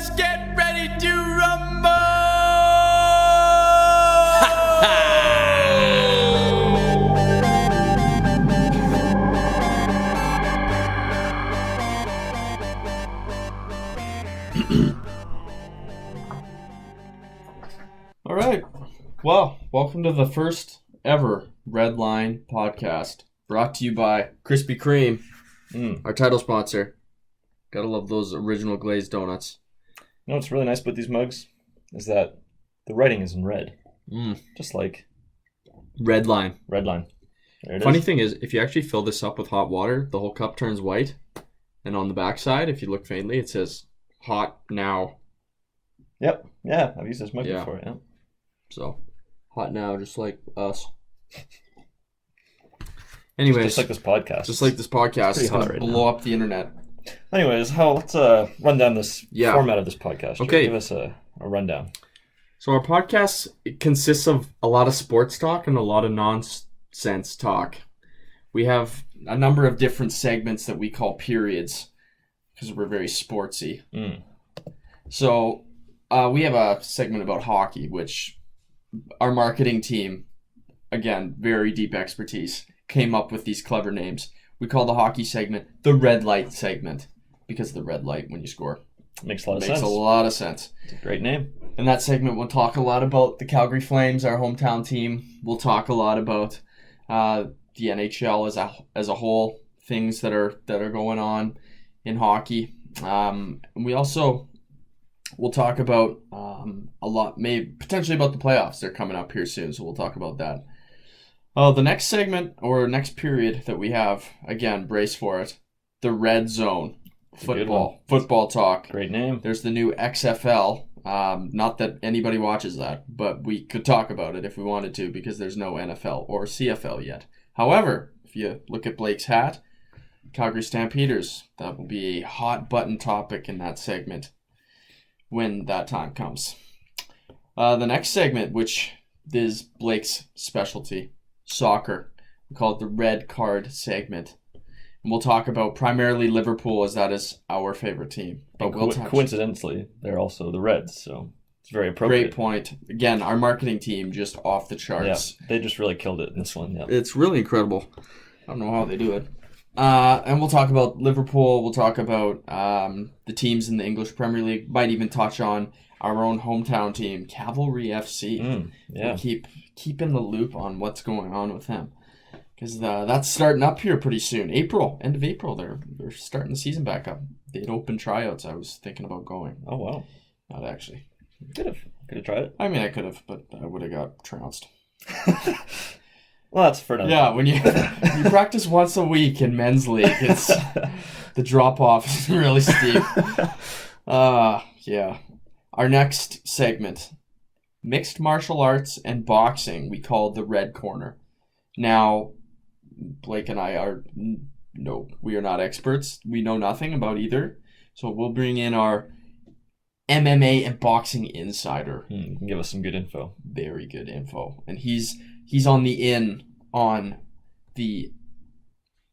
Let's get ready to rumble! All right. Well, welcome to the first ever Red Line podcast, brought to you by Krispy Kreme, our title sponsor. Gotta love those original glazed donuts. You know what's really nice about these mugs is that the writing is in red. Just like Red Line. Red Line. There it Funny is. thing is, if you actually fill this up with hot water, the whole cup turns white. And on the backside, if you look faintly, it says hot now. Yep. Yeah, I've used this mug Yeah. before. Yeah. So, hot now, just like us. Anyways, Just like this podcast. this podcast pretty is going hot to right blow up the internet. Anyways, let's run down this format of this podcast. Joe. Okay. Give us a rundown. So our podcast consists of a lot of sports talk and a lot of nonsense talk. We have a number of different segments that we call periods because we're very sportsy. So we have a segment about hockey, which our marketing team, again, very deep expertise, came up with these clever names. We call the hockey segment the red light segment because of the red light when you score. Makes a lot of Makes sense. a lot of sense. It's a great name. In that segment, we'll talk a lot about the Calgary Flames, our hometown team. We'll talk a lot about the NHL as a whole, things that are going on in hockey. And we also will talk about a lot, maybe potentially about the playoffs. They're coming up here soon, so we'll talk about that. The next segment or next period that we have, again, brace for it, the red zone. Football talk. Great name. There's the new XFL. Not that anybody watches that, but we could talk about it if we wanted to because there's no NFL or CFL yet. However, if you look at Blake's hat, Calgary Stampeders, that will be a hot button topic in that segment when that time comes. The next segment, which is Blake's specialty, soccer. We call it the red card segment. And we'll talk about primarily Liverpool as that is our favorite team. But Coincidentally, they're also the Reds, so it's very appropriate. Great point. Again, our marketing team just off the charts. Yeah, they just really killed it in this one. Yeah. It's really incredible. I don't know how they do it. And we'll talk about Liverpool. We'll talk about the teams in the English Premier League. Might even touch on our own hometown team, Calgary FC. Yeah. We'll keep in the loop on what's going on with them. Because that's starting up here pretty soon. End of April, they're starting the season back up. They'd open tryouts. I was thinking about going. Oh, wow. Not actually. Could have tried it. I mean, I could have, but I would have got trounced. Well, that's for another. Yeah, when you practice once a week in men's league, it's the drop off is really steep. Yeah. Our next segment, mixed martial arts and boxing, we call the red corner. Now, Blake and I we are not experts. We know nothing about either. So we'll bring in our MMA and boxing insider. Give us some good info. Very good info. And he's on the in on the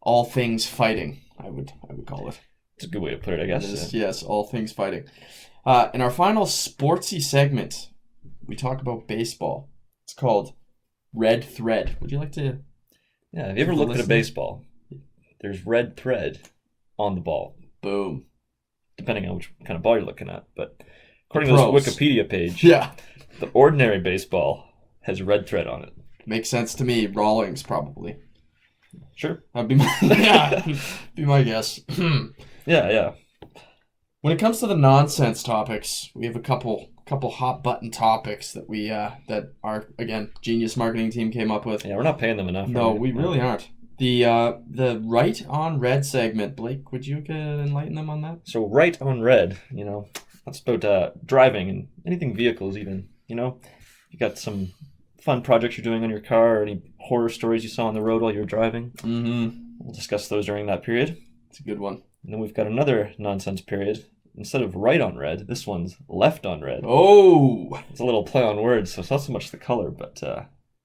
all things fighting, I would call it. It's a good way to put it, I guess. Yes, all things fighting. In our final sportsy segment, we talk about baseball. It's called Red Thread. Would you like to? Yeah, have you ever looked at a baseball? There's red thread on the ball. Boom. Depending on which kind of ball you're looking at. But according to this Wikipedia page, yeah, the ordinary baseball has red thread on it. Makes sense to me. Rawlings, probably. Sure. That'd be my guess. Yeah. When it comes to the nonsense topics, we have a couple hot button topics that we that our again genius marketing team came up with. Yeah, we're not paying them enough. No, we really aren't. The right on red segment, Blake, would you enlighten them on that? So right on red, that's about driving and anything vehicles even. You got some fun projects you're doing on your car or any horror stories you saw on the road while you were driving. We'll discuss those during that period. It's a good one. And then we've got another nonsense period. Instead of right on red, this one's left on red. Oh! It's a little play on words, so it's not so much the color, but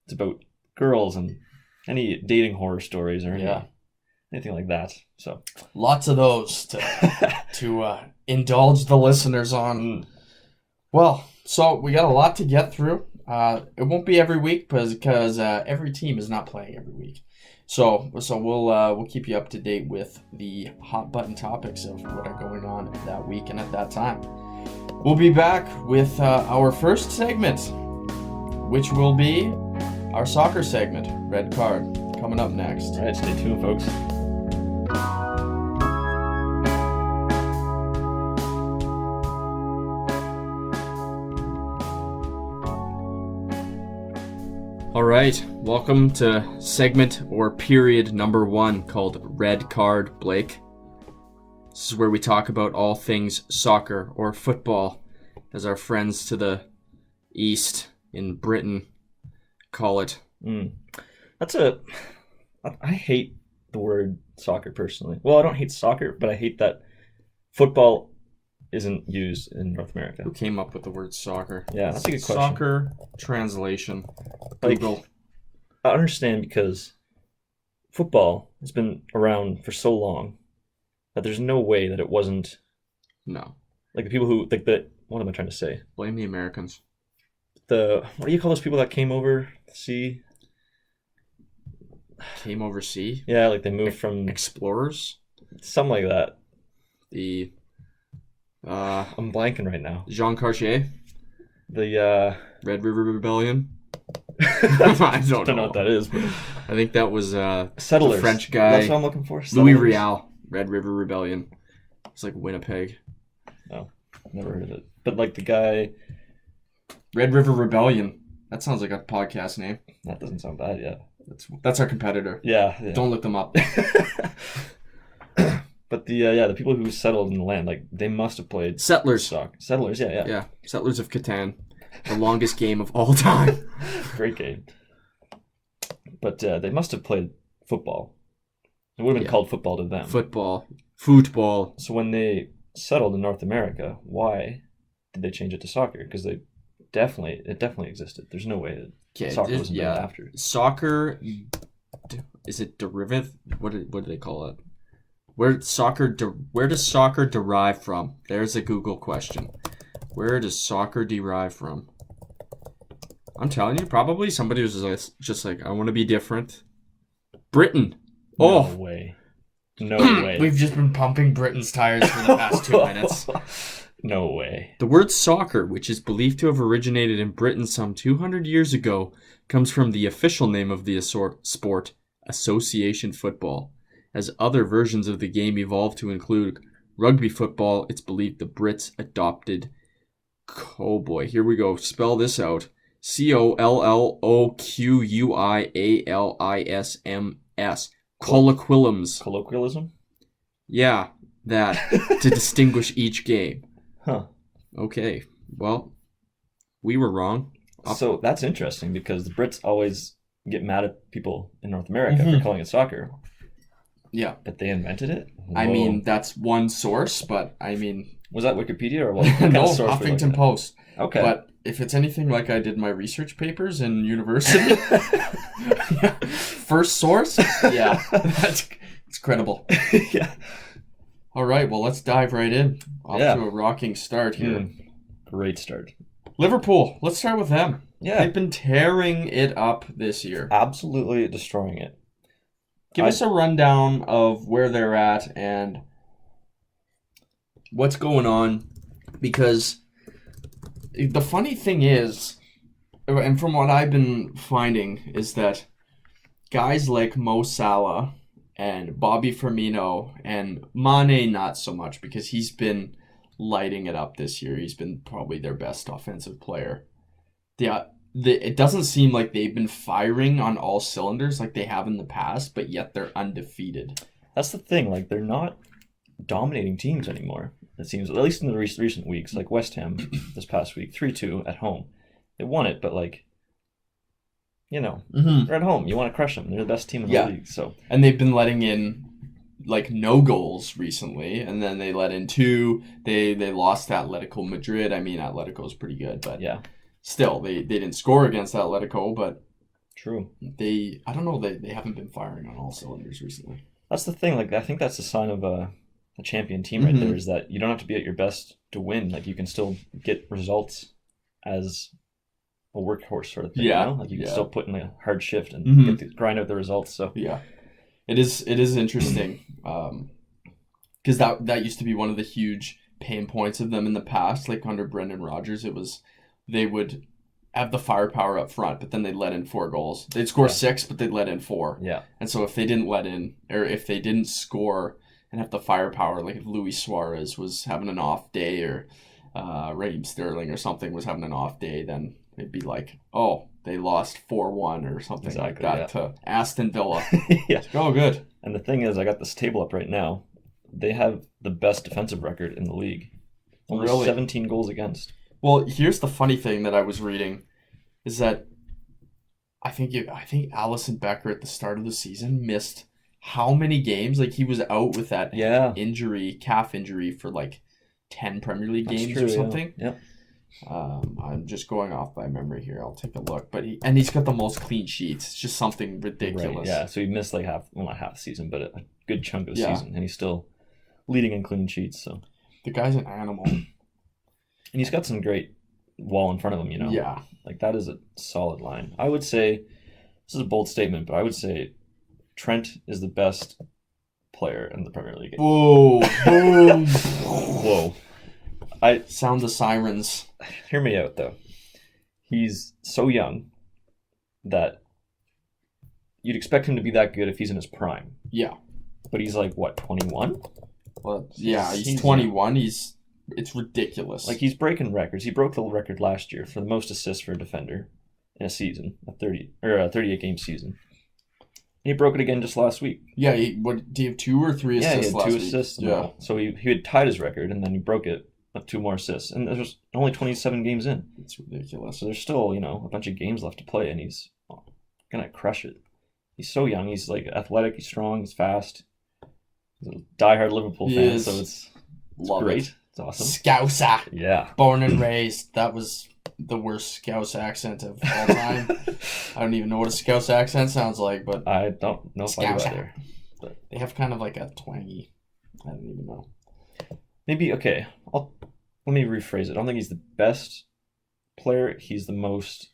it's about girls and any dating horror stories or any anything like that. So lots of those to indulge the listeners on. Well, so we got a lot to get through. It won't be every week because every team is not playing every week. So we'll keep you up to date with the hot button topics of what are going on that week and at that time. We'll be back with our first segment, which will be our soccer segment, Red Card, coming up next. All right, stay tuned, folks. All right, welcome to segment or period number 1 called Red Card, Blake. This is where we talk about all things soccer or football, as our friends to the east in Britain call it. I hate the word soccer personally. Well, I don't hate soccer, but I hate that football isn't used in North America. Who came up with the word soccer? Yeah, that's a good question. Soccer translation. Google. I understand because football has been around for so long that there's no way that it wasn't. No. Like the people who what am I trying to say? Blame the Americans. What do you call those people that came over the sea? Came overseas? Yeah, like they moved from explorers? Something like that. I'm blanking right now. Jean Cartier? The Red River Rebellion? I don't know what that is, but I think that was settlers. The French guy. That's what I'm looking for. Louis Riel, Red River Rebellion. It's like Winnipeg. No, never heard of it. But like the guy, Red River Rebellion. That sounds like a podcast name. That doesn't sound bad. Yeah, that's our competitor. Yeah. Don't look them up. But the people who settled in the land, like they must have played settlers. Settlers, yeah. Yeah, Settlers of Catan, the longest game of all time. Great game. But they must have played football. It would have been called football to them. Football. So when they settled in North America, why did they change it to soccer? Because it definitely existed. There's no way that soccer wasn't named after. Soccer, is it derivative? What do they call it? Where does soccer derive from? There's a Google question. Where does soccer derive from? I'm telling you, probably somebody was just like, I want to be different. Britain. No way. No way. We've just been pumping Britain's tires for the past 2 minutes. No way. The word soccer, which is believed to have originated in Britain some 200 years ago, comes from the official name of the sport, association football. As other versions of the game evolved to include rugby football, it's believed the Brits adopted... Oh boy, here we go. Spell this out. Colloquialisms. Colloquialism? Yeah, that. To distinguish each game. Huh. Okay, well, we were wrong. So that's interesting because the Brits always get mad at people in North America for calling it soccer. Yeah. But they invented it? Whoa. I mean, that's one source, but I mean... Was that Wikipedia or what? No, Huffington Post. Okay. But if it's anything like I did my research papers in university, first source, yeah, it's credible. Yeah. All right, well, let's dive right in. Off to a rocking start here. Great start. Liverpool, let's start with them. Yeah. They've been tearing it up this year. Absolutely destroying it. Give us a rundown of where they're at and what's going on, because the funny thing is, and from what I've been finding, is that guys like Mo Salah and Bobby Firmino and Mane not so much, because he's been lighting it up this year. He's been probably their best offensive player. It doesn't seem like they've been firing on all cylinders like they have in the past, but yet they're undefeated. That's the thing. Like, they're not dominating teams anymore, it seems, at least in the recent weeks. Like West Ham this past week, 3-2 at home. They won it, but like, you know, they're at home. You want to crush them. They're the best team in the league. So, and they've been letting in like no goals recently, and then they let in 2. They lost to Atletico Madrid. I mean, Atletico's pretty good, but yeah. Still, they didn't score against Atletico, but true. I don't know, they haven't been firing on all cylinders recently. That's the thing. Like, I think that's a sign of a champion team right there, Mhm. is that you don't have to be at your best to win. Like, you can still get results as a workhorse sort of thing. Yeah, You know, like you can yeah. still put in a hard shift and Mhm. grind out the results. So Yeah. It is interesting. Because that used to be one of the huge pain points of them in the past. Like under Brendan Rodgers, it was they would have the firepower up front, but then they'd let in 4 goals. They'd score Yeah. 6, but they'd let in 4. yeah, And so if they didn't let in, or if they didn't score and have the firepower, like if Luis Suarez was having an off day, or Raheem Sterling or something was having an off day, then it'd be like, oh, they lost 4-1 or something like Exactly, that yeah. to Aston Villa. yeah. Oh, good. And the thing is, I got this table up right now. They have the best defensive record in the league. Only Really? 17 goals against. Well, here's the funny thing that I was reading is that I think Allison Becker at the start of the season missed how many games? Like he was out with that Yeah, calf injury for like 10 Premier League that's games true, or something. Yeah. I'm just going off by memory here. I'll take a look, but he's got the most clean sheets. It's just something ridiculous. Right, yeah. So he missed like not half the season, but a good chunk of the Yeah. season, and he's still leading in clean sheets. So, The guy's an animal. and he's got some great wall in front of him. You know, Yeah. like that is a solid line. I would say this is a bold statement, but I would say Trent is the best player in the Premier League. Whoa! Boom! Whoa! Sound the sirens. Hear me out though. He's so young that you'd expect him to be that good if he's in his prime. Yeah. But he's like what, 21? Well, yeah, he's He's 21. It's ridiculous. Like he's breaking records. He broke the record last year for the most assists for a defender in a season, a 38 game season. He broke it again just last week. Yeah, what do you have 2 or 3 Yeah, he assists had last 2 week? assists. Yeah. So he had tied his record, and then he broke it up 2 more assists. And there's only 27 games in. It's ridiculous. So there's still, a bunch of games left to play, and he's going to crush it. He's so young. He's like athletic, he's strong, he's fast. He's a diehard Liverpool He fan, is. so it's Love great. it. It's awesome. Scouser. Yeah. Born and raised. That was the worst Scouse accent of all time. I don't even know what a Scouse accent sounds like, but I don't know if I go Scouser. there. they have kind of like a twangy. I don't even know. Maybe, okay. Let me rephrase it. I don't think he's the best player. He's the most,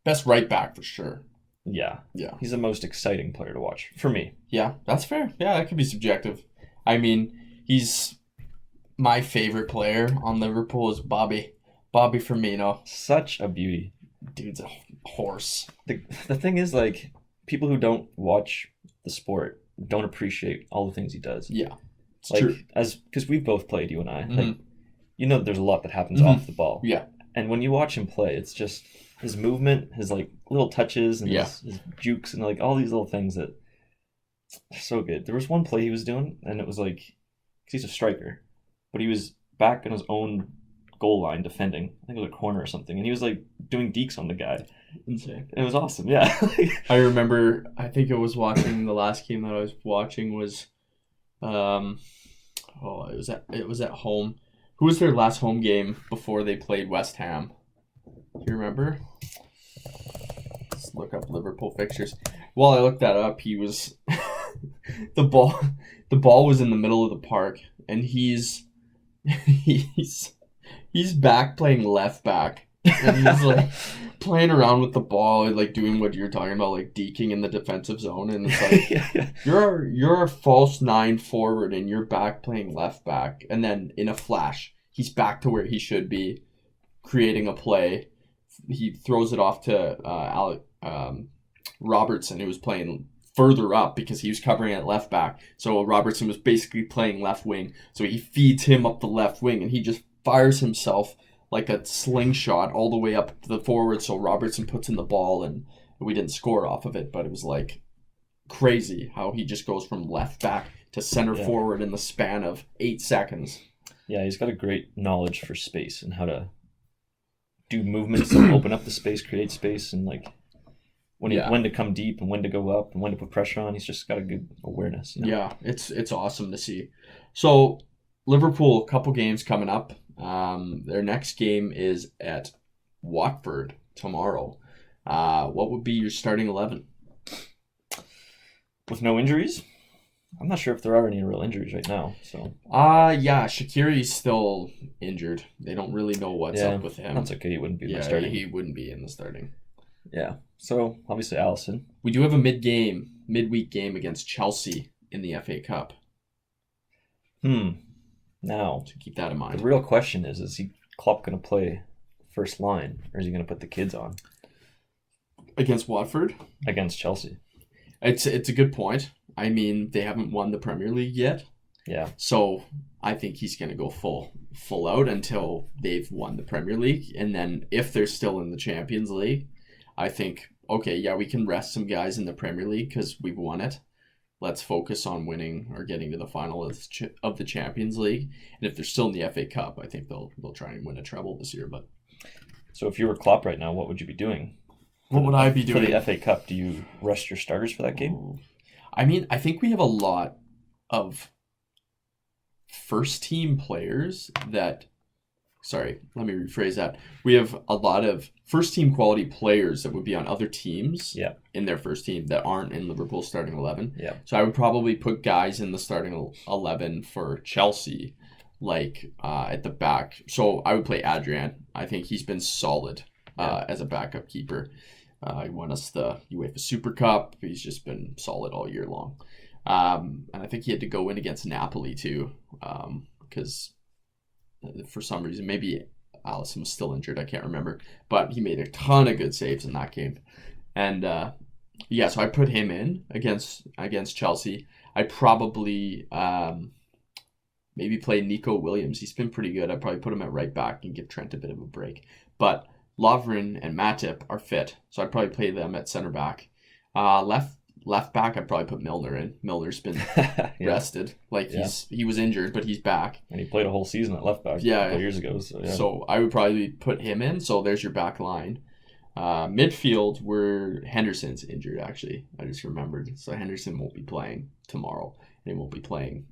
Best right back for sure. yeah. Yeah. He's the most exciting player to watch for me. Yeah, that's fair. Yeah, that could be subjective. I mean, he's my favorite player on Liverpool is Bobby Firmino. Such a beauty. Dude's a horse. The thing is, like, people who don't watch the sport don't appreciate all the things he does. Yeah, it's Like, true. because we've both played, you and I. Mhm. Like, that there's a lot that happens Mhm. off the ball. Yeah, And when you watch him play, it's just his movement, his like little touches, and Yeah. his jukes, and like all these little things that are so good. There was one play he was doing, and it was like, 'cause he's a striker, but he was back in his own goal line defending. I think it was a corner or something, and he was like doing deeks on the guy. insane. It was awesome. Yeah. I remember. I think I was watching the last game that I was watching was, it was at home. Who was their last home game before they played West Ham? Do you remember? Let's look up Liverpool fixtures. While I looked that up, he was the ball was in the middle of the park, and he's back playing left back, and he's like playing around with the ball, like doing what you're talking about, like deking in the defensive zone, and it's like yeah. you're a false 9 forward, and you're back playing left back, and then in a flash, he's back to where he should be, creating a play. He throws it off to Robertson, who was playing further up because he was covering at left back. So Robertson was basically playing left wing. So he feeds him up the left wing, and he just fires himself like a slingshot all the way up to the forward. So Robertson puts in the ball, and we didn't score off of it, but it was like crazy how he just goes from left back to center forward in the span of 8 seconds. Yeah, he's got a great knowledge for space and how to do movements that open up the space, create space, and like when to come deep and when to go up and when to put pressure on. He's just got a good awareness. Yeah, it's awesome to see. So Liverpool, a couple games coming up. Their next game is at Watford tomorrow. What would be your starting 11? With no injuries? I'm not sure if there are any real injuries right now. So Yeah, Shaqiri's still injured. They don't really know what's up with him. That's okay. He wouldn't be in the Yeah, starting. he wouldn't be in the starting. Yeah. So obviously Allison. We do have a midweek game against Chelsea in the FA Cup. Now, So keep that in mind. the real question is he Klopp going to play first line, or is he going to put the kids on Against Watford? against Chelsea? It's a good point. I mean, they haven't won the Premier League yet. Yeah. So I think he's going to go full out until they've won the Premier League. And then if they're still in the Champions League, I think, okay, yeah, we can rest some guys in the Premier League because we've won it. Let's focus on winning or getting to the final of the Champions League. And if they're still in the FA Cup, I think they'll try and win a treble this year. But So if you were Klopp right now, what would you be doing? what would I be For doing the FA Cup, do you rest your starters for that game? I mean, I think we have a lot of first team players that. Sorry, let me rephrase that. We have a lot of first team quality players that would be on other teams in their first team that aren't in Liverpool starting 11. Yeah. So I would probably put guys in the starting 11 for Chelsea, like at the back. So I would play Adrian. I think he's been solid as a backup keeper. He won us the UEFA Super Cup. He's just been solid all year long. And I think he had to go in against Napoli too, because for some reason, maybe Allison was still injured. I can't remember, but he made a ton of good saves in that game. And so I put him in against Chelsea. I probably maybe play Nico Williams. He's been pretty good. I'd probably put him at right back and give Trent a bit of a break. But Lovren and Matip are fit, so I'd probably play them at center back. Left back, I'd probably put Milner in. Milner's been rested. He was injured, but he's back. And he played a whole season at left back a couple years ago. So I would probably put him in. So there's your back line. Midfield, where Henderson's injured, actually. I just remembered. So Henderson won't be playing tomorrow. And he won't be playing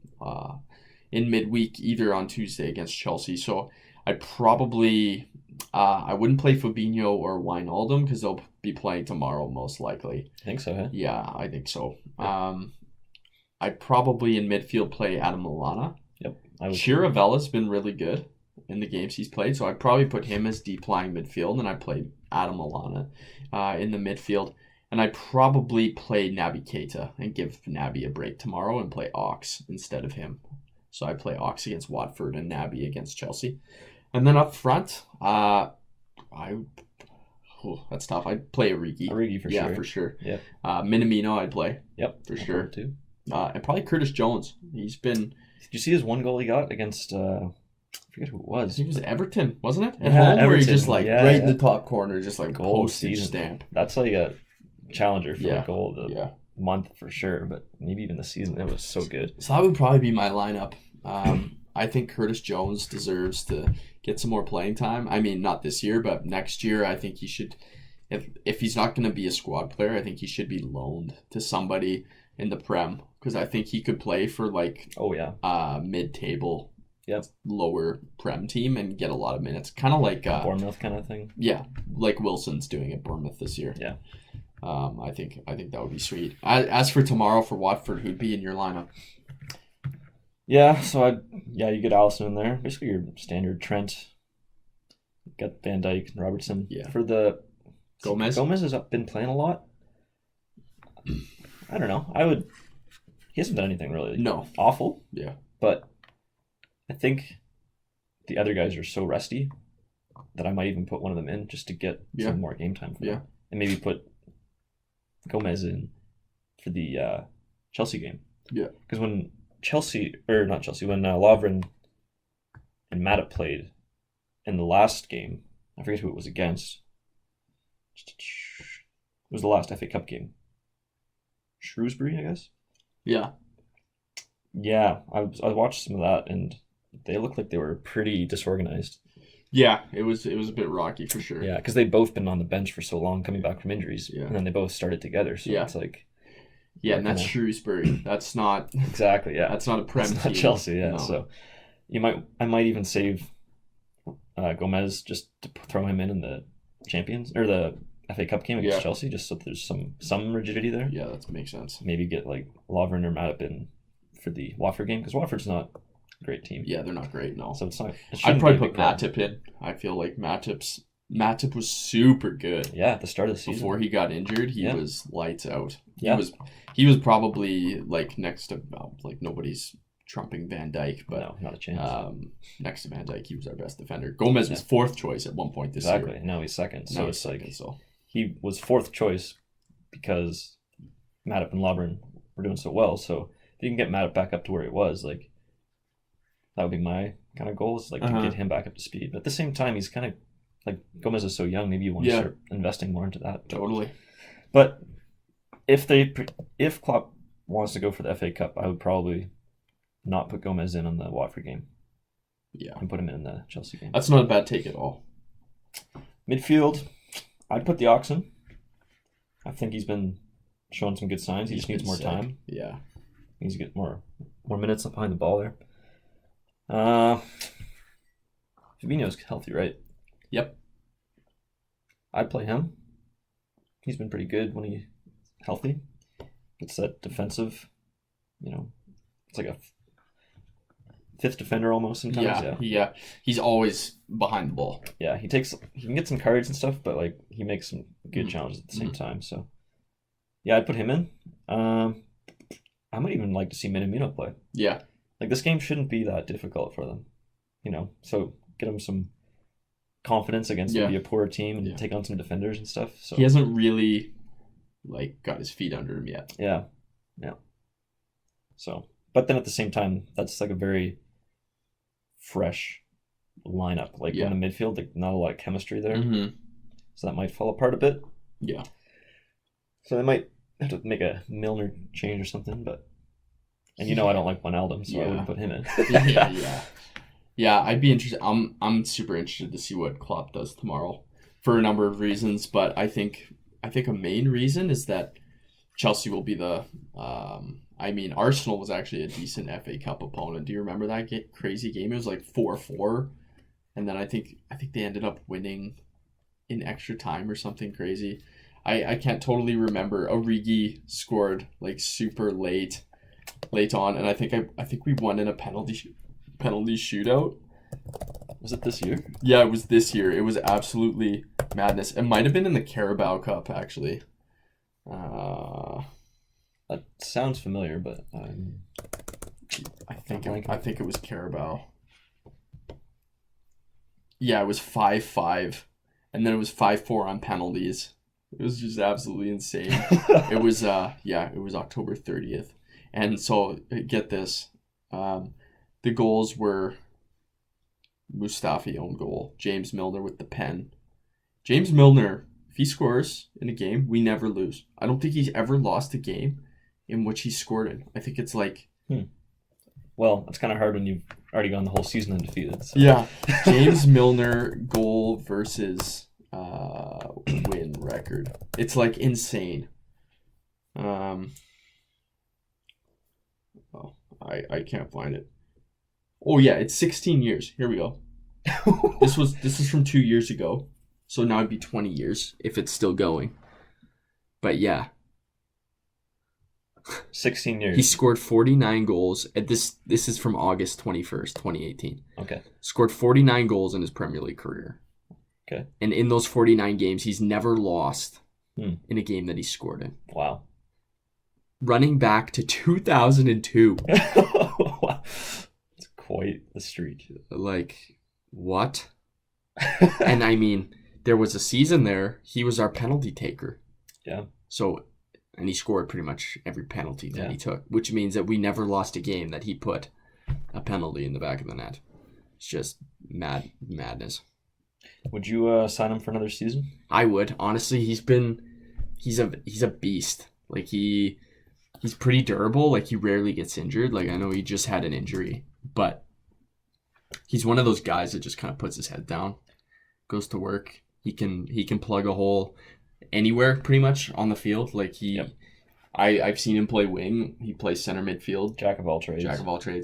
in midweek either on Tuesday against Chelsea. So I'd probably... I wouldn't play Fabinho or Wijnaldum because they'll be playing tomorrow most likely. I think so, huh? Yeah, I think so. I'd probably in midfield play Adam Lallana. Yep. Chiravella's been really good in the games he's played, so I'd probably put him as deep lying midfield, and I'd play Adam Lallana in the midfield. And I'd probably play Naby Keita and give Naby a break tomorrow and play Ox instead of him. So I'd play Ox against Watford and Naby against Chelsea. And then up front, that's tough. I'd play Origi. Origi for sure. Yeah, for sure. Yeah. Minamino I'd play. Yep. For sure. Too. And probably Curtis Jones. He's been... Did you see his one goal he got against... I forget who it was. He was Everton, wasn't it? At Yeah, home, where he Everton. just in the top corner, just like Goal postage season. stamp. That's like a challenger for the goal of the Yeah. month for sure, but maybe even the season. It was so good. So that would probably be my lineup. I think Curtis Jones deserves to get some more playing time. I mean, not this year, but next year, I think he should. If he's not going to be a squad player, I think he should be loaned to somebody in the Prem because I think he could play for mid-table, lower Prem team and get a lot of minutes. Kind of like Bournemouth kind of thing. Yeah, like Wilson's doing at Bournemouth this year. Yeah. I think that would be sweet. As for tomorrow for Watford, who'd be in your lineup? Yeah, so you get Allison in there. Basically your standard Trent. You got Van Dijk and Robertson. Yeah. For the Gomez has been playing a lot. I don't know. He hasn't done anything really awful. Yeah. But I think the other guys are so rusty that I might even put one of them in just to get some more game time for them. And maybe put Gomez in for the Chelsea game. Yeah. Because when when Lovren and Matip played in the last game, I forget who it was against. It was the last FA Cup game. Shrewsbury, I guess. Yeah. Yeah, I watched some of that, and they looked like they were pretty disorganized. Yeah, it was a bit rocky for sure. Yeah, because they'd both been on the bench for so long, coming back from injuries, and then they both started together. So it's like, and that's Shrewsbury. That's not exactly. Yeah, that's not a Prem team. Not Chelsea. Yeah, No. So I might even save Gomez just to throw him in the Champions or the FA Cup game against Chelsea, just so there's some rigidity there. Yeah, that makes sense. Maybe get like Lovren or Matip in for the Watford game because Watford's not a great team. Yeah, they're not great, no. So it's not. I'd probably put Matip in. I feel like Matip was super good. Yeah, at the start of the season. Before he got injured, he was lights out. He Yeah. was probably like next to like nobody's trumping Van Dijk, but no, not a chance. next to Van Dijk, he was our best defender. Gomez was fourth choice at one point this Exactly. year. Now he's second. So it's like so he was fourth choice because Matip and Lovren were doing so well. So if you can get Matip back up to where he was, like that would be my kind of goal is like to get him back up to speed. But at the same time, he's kind of like Gomez is so young. Maybe you want to start investing more into that. Totally. But if Klopp wants to go for the FA Cup, I would probably not put Gomez in on the Watford game. Yeah. And put him in the Chelsea game. That's not a bad take at all. Midfield, I'd put the Oxen. I think he's been showing some good signs. He just needs more time. Yeah. He needs to get more minutes up behind the ball there. Fabinho's healthy, right? Yep. I'd play him. He's been pretty good when he's healthy. It's that defensive, it's like a fifth defender almost sometimes. Yeah. He's always behind the ball. Yeah, he can get some cards and stuff, but like he makes some good challenges at the same time. So yeah, I'd put him in. I might even like to see Minamino play. Yeah. Like this game shouldn't be that difficult for them. So get him some confidence against maybe a poorer team and take on some defenders and stuff. So he hasn't really like got his feet under him yet. Yeah. So, but then at the same time, that's like a very fresh lineup. Like in the midfield, like not a lot of chemistry there. Mm-hmm. So that might fall apart a bit. Yeah. So they might have to make a Milner change or something, but I don't like Wijnaldum, so I wouldn't put him in. Yeah, I'd be interested. I'm super interested to see what Klopp does tomorrow for a number of reasons, but I think a main reason is that Chelsea will be the Arsenal was actually a decent FA Cup opponent. Do you remember that crazy game? It was like 4-4, and then I think they ended up winning in extra time or something crazy. I can't totally remember. Origi scored like super late on, and I think we won in a penalty shootout. Was it this year? Yeah, it was this year. It was absolutely madness. It might have been in the Carabao Cup actually. That sounds familiar, but I think it was Carabao. Yeah, it was 5-5, and then it was 5-4 on penalties. It was just absolutely insane. It was October 30th. And so get this. The goals were Mustafi own goal, James Milner with the pen. James Milner, if he scores in a game, we never lose. I don't think he's ever lost a game in which he scored in. I think it's like Well, it's kind of hard when you've already gone the whole season undefeated. So. Yeah. James Milner goal versus win record. It's like insane. I can't find it. Oh yeah, it's 16 years. Here we go. This is from 2 years ago. So now it'd be 20 years if it's still going. But yeah. 16 years. He scored 49 goals. This is from August 21st, 2018. Okay. Scored 49 goals in his Premier League career. Okay. And in those 49 games, he's never lost in a game that he scored in. Wow. Running back to 2002. Wow. It's quite the streak. Like, what? And I mean, there was a season there, he was our penalty taker. Yeah. So, and he scored pretty much every penalty that he took, which means that we never lost a game that he put a penalty in the back of the net. It's just madness. Would you sign him for another season? I would. Honestly, he's a beast. Like he's pretty durable. Like he rarely gets injured. Like I know he just had an injury, but he's one of those guys that just kind of puts his head down, goes to work. He can plug a hole anywhere pretty much on the field. Like I've seen him play wing. He plays center midfield. Jack of all trades.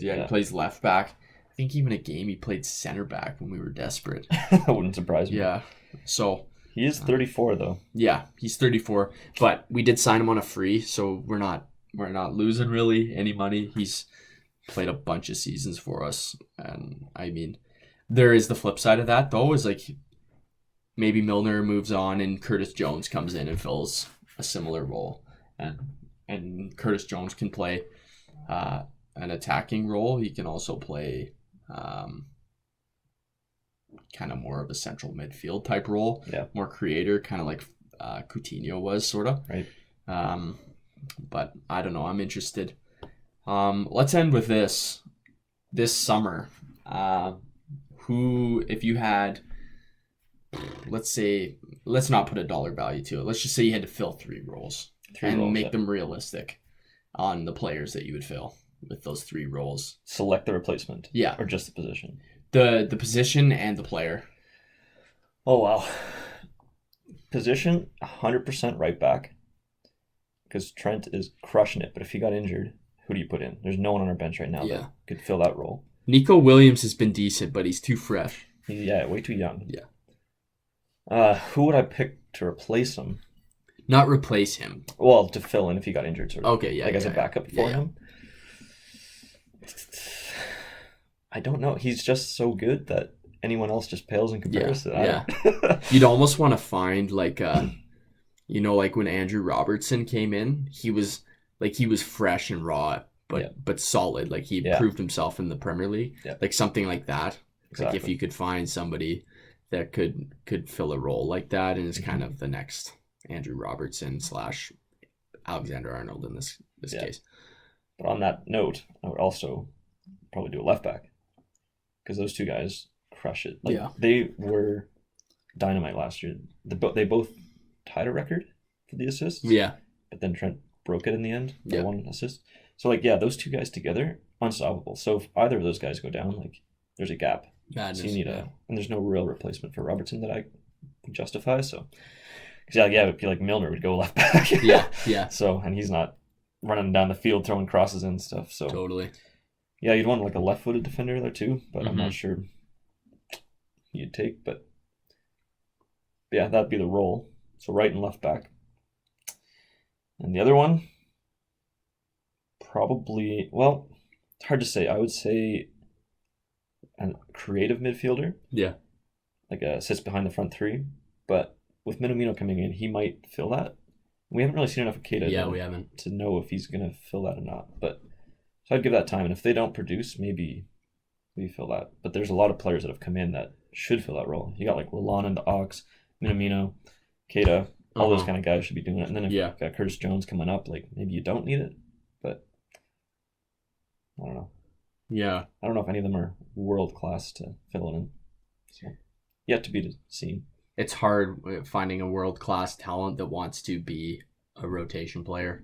Yeah, he plays left back. I think even a game he played center back when we were desperate. That wouldn't surprise me. Yeah. So he is 34 though. Yeah, he's 34, but we did sign him on a free, so we're not we're not losing really any money. He's played a bunch of seasons for us, and I mean, there is the flip side of that though. Is like maybe Milner moves on and Curtis Jones comes in and fills a similar role, and Curtis Jones can play an attacking role. He can also play kind of more of a central midfield type role, more creator, kind of like Coutinho was sort of. Right. But I don't know. I'm interested. Let's end with this. This summer, who, if you had, let's not put a dollar value to it. Let's just say you had to fill 3 roles and make them realistic on the players that you would fill with those 3 roles. Select the replacement. Yeah. Or just the position. The position and the player. Oh, wow. Position, 100% right back. Because Trent is crushing it. But if he got injured, who do you put in? There's no one on our bench right now that could fill that role. Nico Williams has been decent, but he's too fresh. Yeah, way too young. Yeah. Who would I pick to replace him? Not replace him. Well, to fill in if he got injured, sort of. Okay, yeah. Like as a backup for him. I don't know. He's just so good that anyone else just pales in comparison. Yeah. You'd almost want to find like like when Andrew Robertson came in, he was fresh and raw, but solid. Like he proved himself in the Premier League. Yeah. Like something like that. Exactly. Like if you could find somebody that could fill a role like that, and is kind of the next Andrew Robertson / Alexander Arnold in this case. But on that note, I would also probably do a left back, because those 2 guys crush it. They were dynamite last year. They both tied a record for the assists. Yeah. But then Trent broke it in the end by 1 assist. So those 2 guys together, unstoppable. So if either of those guys go down, there's a gap. Madness, so you need and there's no real replacement for Robertson that I can justify. So, it would be like Milner would go left back. Yeah. So, and he's not running down the field throwing crosses and stuff. So totally. Yeah, you'd want a left-footed defender there too, but I'm not sure you'd take. But yeah, that'd be the role. So right and left back. And the other one, probably, well, it's hard to say. I would say a creative midfielder. Yeah. Sits behind the front 3. But with Minamino coming in, he might fill that. We haven't really seen enough of Keita to know if he's going to fill that or not. But so I'd give that time. And if they don't produce, maybe we fill that. But there's a lot of players that have come in that should fill that role. You got Lallana and the Ox, Minamino, Keita, all those kind of guys should be doing it. And then if you've got Curtis Jones coming up, maybe you don't need it. But I don't know. Yeah. I don't know if any of them are world class to fill it in. So yet to be seen. It's hard finding a world class talent that wants to be a rotation player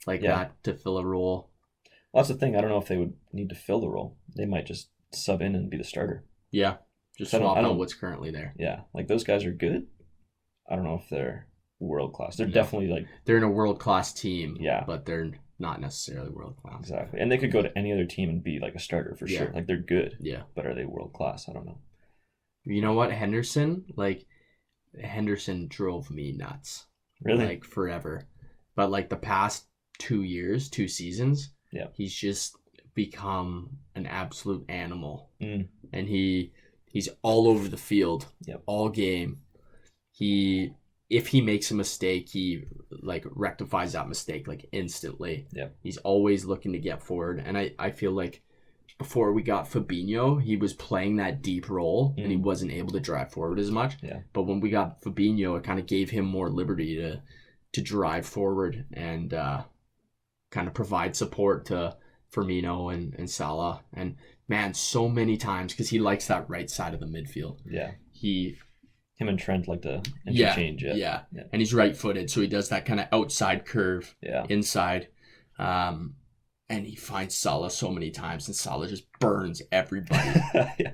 that to fill a role. Well, that's the thing. I don't know if they would need to fill the role. They might just sub in and be the starter. Yeah. Just swap out what's currently there. Yeah. Those guys are good. I don't know if they're world class. They're definitely they're in a world class team. Yeah. But they're not necessarily world class. Exactly. And they could go to any other team and be a starter for sure. They're good. Yeah. But are they world class? I don't know. You know what? Henderson drove me nuts. Really? Forever. But the past 2 seasons, he's just become an absolute animal. And he's all over the field all game. If he makes a mistake, he rectifies that mistake instantly. He's always looking to get forward. And I feel before we got Fabinho, he was playing that deep role and he wasn't able to drive forward as much. But when we got Fabinho, it kind of gave him more liberty to drive forward and kind of provide support to Firmino and Salah. And man, so many times, because he likes that right side of the midfield. Yeah. Him and Trent like to interchange. Yeah. And he's right-footed, so he does that kind of outside curve inside. And he finds Salah so many times, and Salah just burns everybody.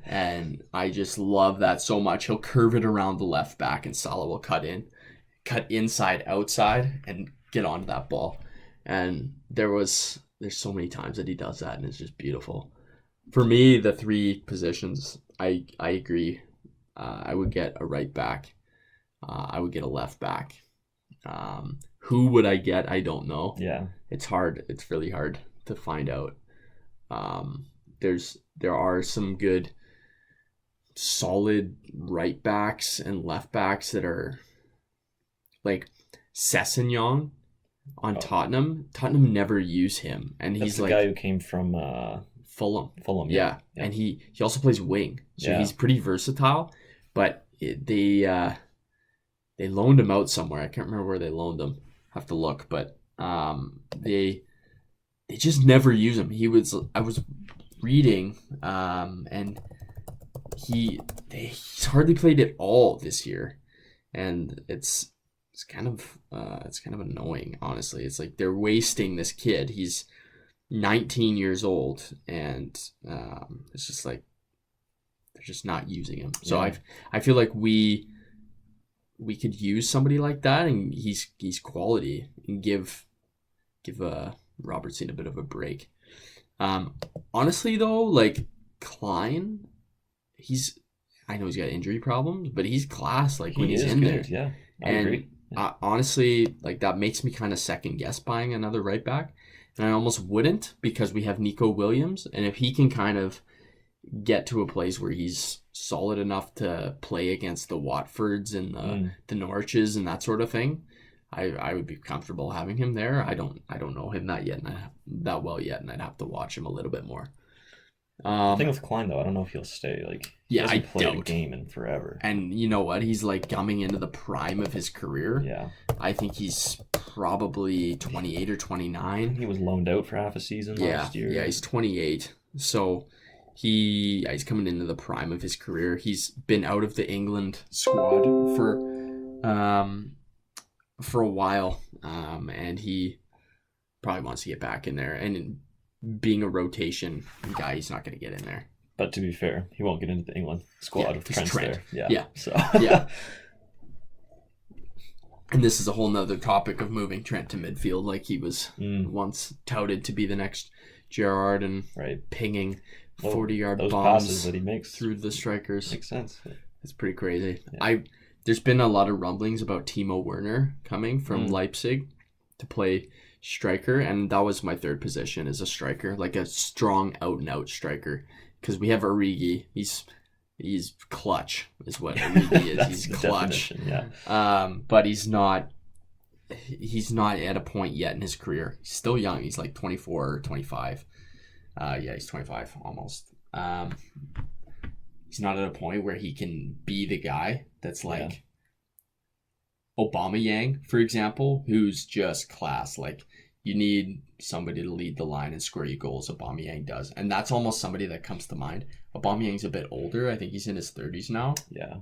And I just love that so much. He'll curve it around the left back, and Salah will cut inside, outside, and get onto that ball. And there's so many times that he does that, and it's just beautiful. For me, the 3 positions, I agree. I would get a right back. I would get a left back. Who would I get? I don't know. Yeah. it's hard. It's really hard to find out. There are some good, solid right backs and left backs that are like Sessegnon on Tottenham. Tottenham never use him, and That's he's the like guy who came from Fulham. Fulham. Yeah. Yeah. And he also plays wing, so Yeah. he's pretty versatile. But they loaned him out somewhere. I can't remember where they loaned him. Have to look, but they just never use him. I was reading, and he's hardly played at all this year, and it's kind of annoying, honestly. It's like they're wasting this kid. He's 19 years old, and it's just like they're just not using him. So I feel like we could use somebody like that, and he's quality, and give Robertson a bit of a break. Honestly though, like Klein, I know he's got injury problems, but he's class. Like when he's in good. there, Yeah, I agree. Honestly, like that makes me kind of second guess buying another right back, and I almost wouldn't, because we have Nico Williams, and if he can kind of get to a place where he's solid enough to play against the Watfords and the Norwiches and that sort of thing, I would be comfortable having him there. I don't know him that well yet, and I'd have to watch him a little bit more. The thing with Klein though, I don't know if he'll stay. Like, he hasn't played a game in forever. And you know what? He's like coming into the prime of his career. Yeah, I think he's probably 28 or 29. He was loaned out for half a season last year. Yeah, he's 28. So he's coming into the prime of his career. He's been out of the England squad for a while, and he probably wants to get back in there. And being a rotation guy, he's not going to get in there. But to be fair, he won't get into the England squad if Trent's there. Yeah. So yeah. And this is a whole nother topic of moving Trent to midfield, like he was once touted to be the next Gerrard, and pinging 40-yard those bombs passes that he makes through the strikers. Makes sense. It's pretty crazy. Yeah. There's been a lot of rumblings about Timo Werner coming from Leipzig to play striker, and that was my third position, as a striker, like a strong out-and-out striker, because we have Origi. He's clutch is what Origi is. He's clutch. Yeah. But he's not at a point yet in his career. He's still young. He's like 24 or 25. Yeah, he's 25 almost. He's not at a point where he can be the guy that's like Aubameyang, for example, who's just class. Like, you need somebody to lead the line and score you goals. Aubameyang does, and that's almost somebody that comes to mind. Aubameyang's a bit older. I think he's in his 30s now. Yeah,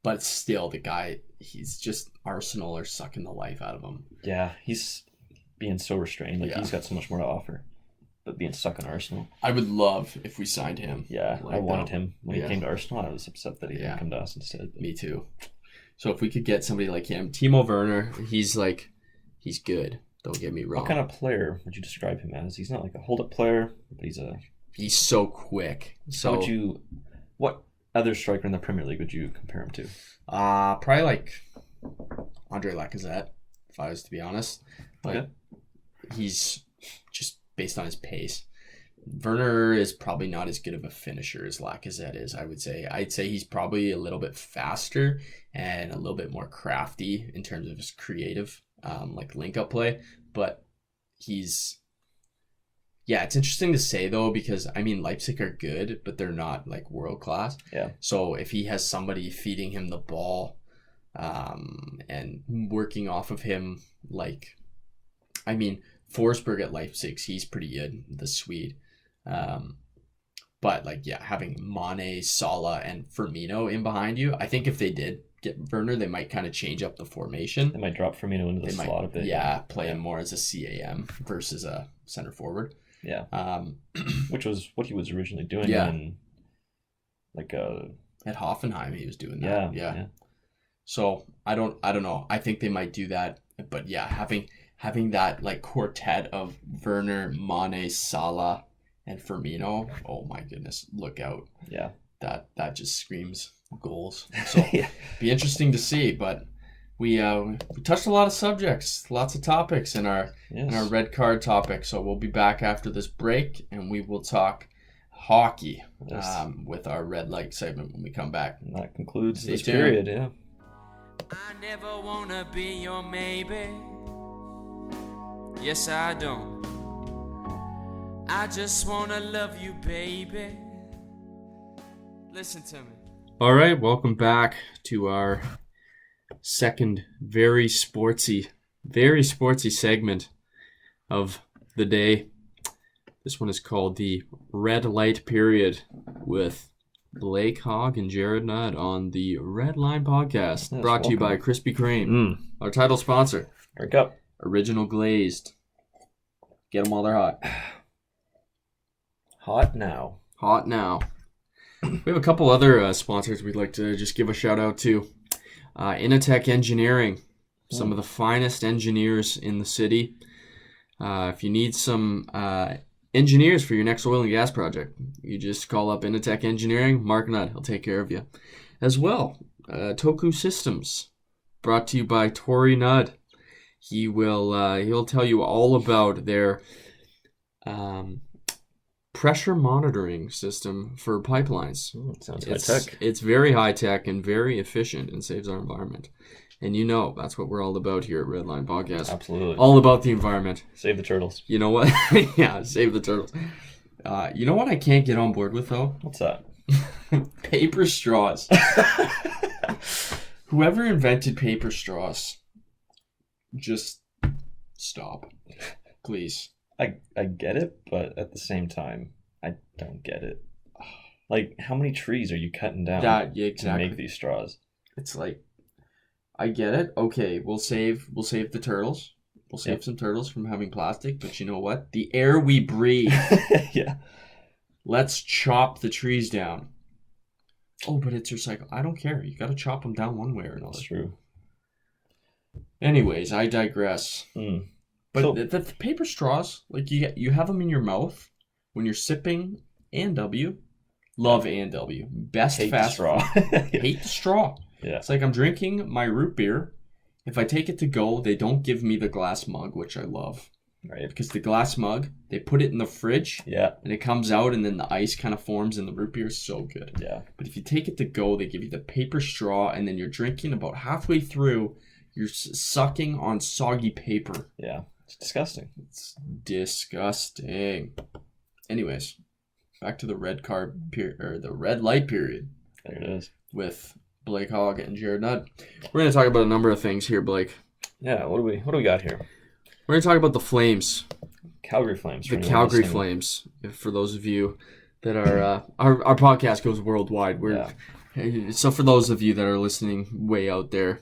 but still, the guy, he's just, Arsenal are sucking the life out of him. Yeah, he's being so restrained. Like, he's got so much more to offer. But being stuck in Arsenal. I would love if we signed him. Yeah, I wanted him. When he came to Arsenal, I was upset that he didn't come to us instead. Me too. So if we could get somebody like him, Timo Werner, he's good. Don't get me wrong. What kind of player would you describe him as? He's not like a hold-up player, but he's so quick. So what other striker in the Premier League would you compare him to? Probably like Andre Lacazette, if I was to be honest. But he's just based on his pace. Werner is probably not as good of a finisher as Lacazette is, I would say. I'd say he's probably a little bit faster and a little bit more crafty in terms of his creative like link-up play. But it's interesting to say, though, because, I mean, Leipzig are good, but they're not, like, world-class. Yeah. So if he has somebody feeding him the ball and working off of him, like, I mean, Forsberg at Leipzig, he's pretty good, the Swede. But, like, having Mane, Salah, and Firmino in behind you, I think if they did get Werner, they might kind of change up the formation. They might drop Firmino into the slot a bit. Yeah, play him more as a CAM versus a center forward. Yeah. Which was what he was originally doing in at Hoffenheim he was doing that. Yeah. So I don't know. I think they might do that. But having that like quartet of Werner, Mane, Salah, and Firmino, oh my goodness, look out. Yeah. That just screams goals. So be interesting to see, but we touched a lot of subjects, lots of topics in our red card topic. So we'll be back after this break, and we will talk hockey with our red light segment when we come back. And that concludes this tuned. period. Yeah. I never wanna be your maybe. Yes, I don't. I just wanna love you, baby. Listen to me. All right, welcome back to our second very sportsy segment of the day. This one is called the Red Light Period with Blake Hogg and Jared Nudd on the Red Line Podcast, Yes, brought to you by Krispy Kreme, our title sponsor. Drink up. Original glazed. Get them while they're hot. Hot now. Hot now. We have a couple other sponsors we'd like to just give a shout out to. Initech Engineering, some of the finest engineers in the city. If you need some engineers for your next oil and gas project, you just call up Initech Engineering. Mark Nutt, he'll take care of you. As well, Toku Systems, brought to you by Tori Nudd. He'll tell you all about their pressure monitoring system for pipelines. Sounds high-tech. It's very high-tech and very efficient and saves our environment. And that's what we're all about here at Red Line Podcast. Absolutely. All about the environment. Save the turtles. You know what? Yeah, save the turtles. You know what I can't get on board with, though? What's that? Paper straws. Whoever invented paper straws, just stop. Please. I get it, but at the same time, I don't get it. Like, how many trees are you cutting down to make these straws? It's like, I get it. Okay, we'll save the turtles. We'll save some turtles from having plastic, but you know what? The air we breathe. Yeah. Let's chop the trees down. Oh, but it's recycled. I don't care. You got to chop them down one way or another. That's true. Anyways, I digress. But So- the paper straws, like you have them in your mouth when you're sipping A&W. Love A&W. Best Hate fast the straw. Hate the straw. Yeah. It's like I'm drinking my root beer. If I take it to go, they don't give me the glass mug, which I love. Right. Because the glass mug, they put it in the fridge. Yeah. And it comes out and then the ice kind of forms in the root beer. So good. Yeah. But if you take it to go, they give you the paper straw and then you're drinking about halfway through. You're sucking on soggy paper. Yeah. It's disgusting. It's disgusting. Anyways, back to the red light period. There it is. With Blake Hogg and Jared Nudd. We're going to talk about a number of things here, Blake. Yeah. What do we got here? We're going to talk about the Flames. Calgary Flames. The Calgary Flames. For those of you that are, our podcast goes worldwide. So for those of you that are listening way out there,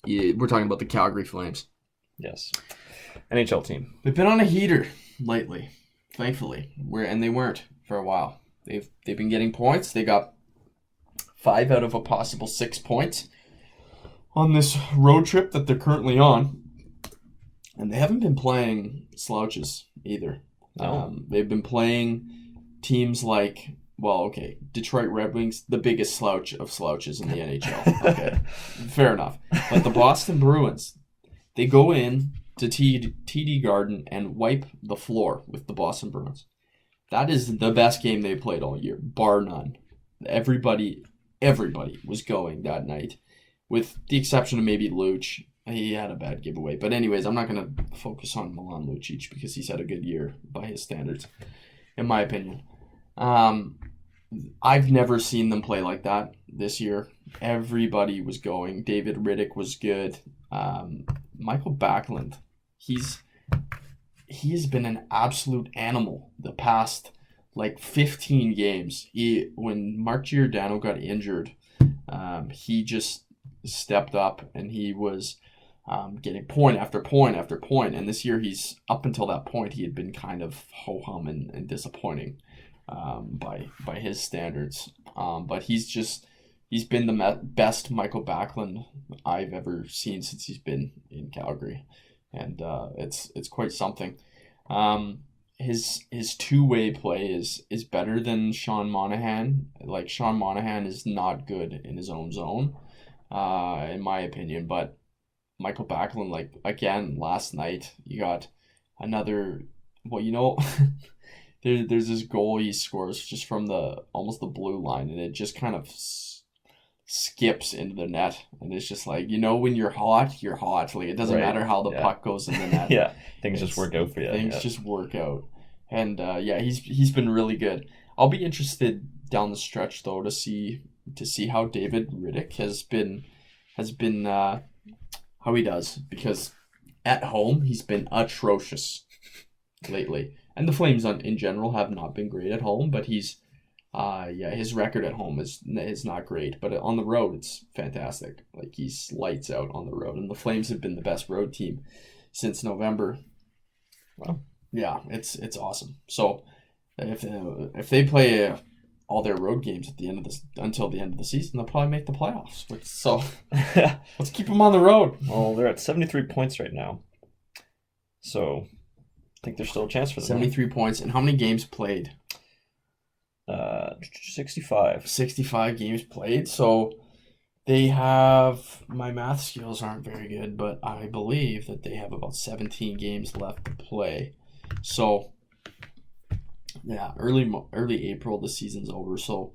we're talking about the Calgary Flames. Yes. NHL team. They've been on a heater lately, thankfully. And they weren't for a while. They've been getting points. They got 5 out of a possible 6 points on this road trip that they're currently on. And they haven't been playing slouches either. No. They've been playing teams like, Detroit Red Wings, the biggest slouch of slouches in the NHL. Okay, fair enough. But the Boston Bruins, they go in to TD Garden and wipe the floor with the Boston Bruins. That is the best game they played all year, bar none. Everybody was going that night, with the exception of maybe Luch. He had a bad giveaway. But anyways, I'm not going to focus on Milan Lucic because he's had a good year by his standards, in my opinion. I've never seen them play like that this year. Everybody was going. David Riddick was good. Michael Backlund, he has been an absolute animal the past 15 games. When Mark Giordano got injured, he just stepped up and he was getting point after point after point. And this year, up until that point, he had been kind of ho-hum and disappointing by his standards. But he's been the best Michael Backlund I've ever seen since he's been in Calgary, and it's quite something. His two-way play is better than Sean Monahan. Sean Monahan is not good in his own zone, in my opinion. But Michael Backlund, like, again, last night, you got another, well, you know, there's this goal he scores just from almost the blue line, and it just kind of skips into the net, and it's just like, you know, when you're hot, you're hot. Like, it doesn't Right. matter how the Yeah. puck goes in the net. Yeah, things just work out for you. Things Yeah. just work out. And yeah, he's been really good. I'll be interested down the stretch though to see how David Riddick has been how he does, because at home he's been atrocious lately. And the Flames in general have not been great at home, but he's his record at home is not great, but on the road it's fantastic. Like, he's lights out on the road, and the Flames have been the best road team since November. Wow. Yeah, it's awesome. So if they play all their road games until the end of the season, they'll probably make the playoffs. So let's keep them on the road. Well, they're at 73 points right now, so I think there's still a chance for them. 73 points, and how many games played? 65. 65 games played. So they have, my math skills aren't very good, but I believe that they have about 17 games left to play. So yeah, early April, the season's over. So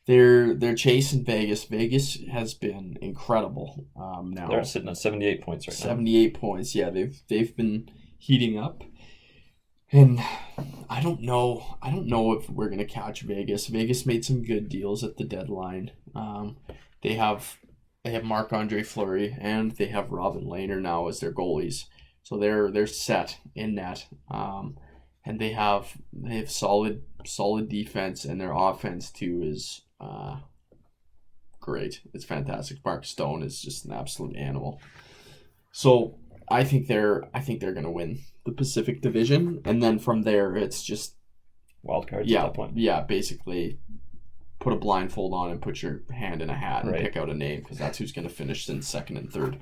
they're chasing Vegas. Vegas has been incredible. Now They're sitting at 78 points right now. 78 points. Yeah, they've been heating up. And I don't know if we're gonna catch Vegas. Vegas made some good deals at the deadline. They have Marc-Andre Fleury, and they have Robin Lehner now as their goalies. So they're set in net. And they have solid defense, and their offense too is great. It's fantastic. Mark Stone is just an absolute animal. So I think they're gonna win the Pacific Division, and then from there it's just Wild cards at that point. Yeah, basically put a blindfold on and put your hand in a hat and Right. pick out a name, because that's who's gonna finish in second and third.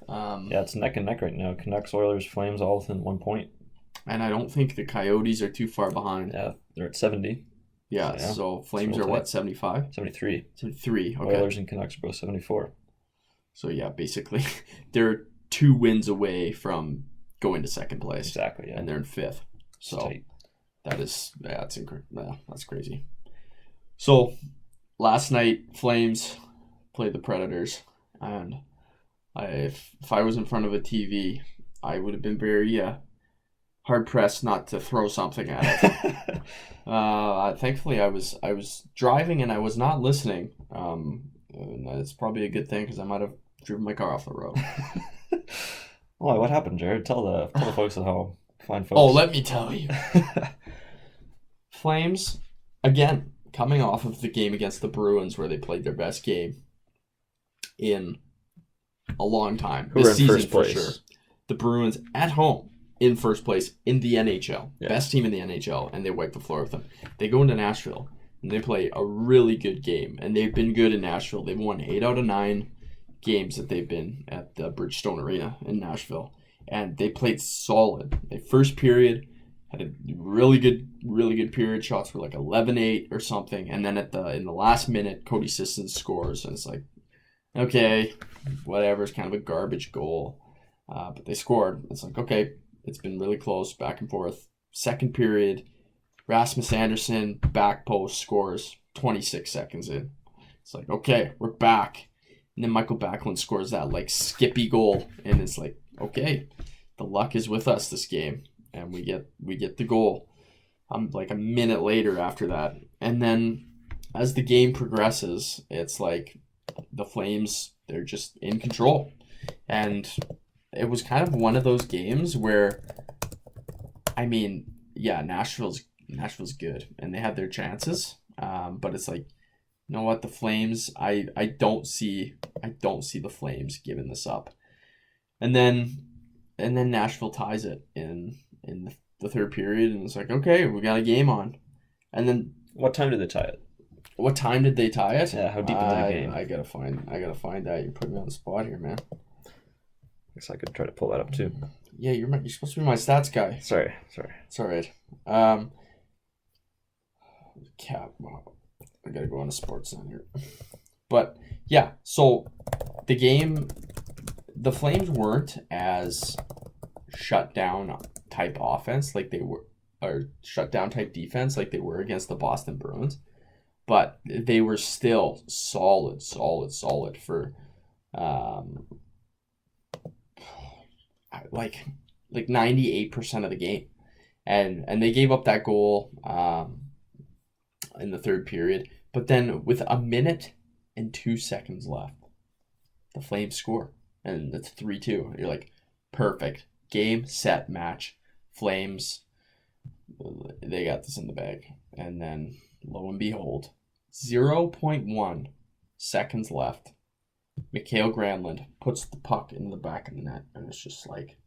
Yeah, it's neck and neck right now. Canucks, Oilers, Flames, all within 1 point. And I don't think the Coyotes are too far behind. Yeah, they're at 70. Yeah, Yeah. so Flames So are we'll what, 75? 73. 73, okay. Oilers and Canucks are both 74. So yeah, basically they're 2 wins away from going to second place. Exactly, yeah. And they're in 5th. It's So tight. that's crazy. So last night, Flames played the Predators, and if I was in front of a TV, I would have been very hard pressed not to throw something at it. Thankfully, I was driving and I was not listening. And it's probably a good thing, because I might have driven my car off the road. Oh, what happened, Jared? Tell the folks how fine folks. Oh, let me tell you. Flames, again, coming off of the game against the Bruins, where they played their best game in a long time. Who This were in season, first for place. sure. The Bruins at home in first place in the NHL. Yeah. Best team in the NHL, and they wipe the floor with them. They go into Nashville, and they play a really good game, and they've been good in Nashville. They've won 8 out of 9 games that they've been at the Bridgestone Arena in Nashville, and they played solid. The first period had a really good period. Shots were like 11-8 or something, and then in the last minute, Cody Sisson scores, and it's like, okay, whatever. It's kind of a garbage goal, but they scored. It's like, okay, it's been really close, back and forth. Second period, Rasmus Anderson back post scores 26 seconds in. It's like, okay, we're back. And then Michael Backlund scores that like skippy goal, and it's like, okay, the luck is with us this game, and we get the goal. Like a minute later after that, and then as the game progresses, it's like the Flames, they're just in control, and it was kind of one of those games where, I mean, yeah, Nashville's good, and they had their chances, but it's like, you know what, the Flames, I don't see the Flames giving this up. And then Nashville ties it in the third period, and it's like, okay, we got a game on. And then What time did they tie it? what time did they tie it? Yeah, how deep into the game? I gotta find that. You're putting me on the spot here, man. Guess I could try to pull that up too. Yeah, you're supposed to be my stats guy. Sorry. It's all right. Wow. I gotta go on to Sportsnet here. But yeah, so the game the Flames weren't as shut down type offense like they were, or shut down type defense like they were against the Boston Bruins, but they were still solid for like 98% of the game. And they gave up that goal in the third period, but then with a minute and 2 seconds left, the Flames score, and it's 3-2. You're like, perfect. Game, set, match. Flames, they got this in the bag. And then, lo and behold, 0.1 seconds left. Mikael Granlund puts the puck in the back of the net, and it's just like,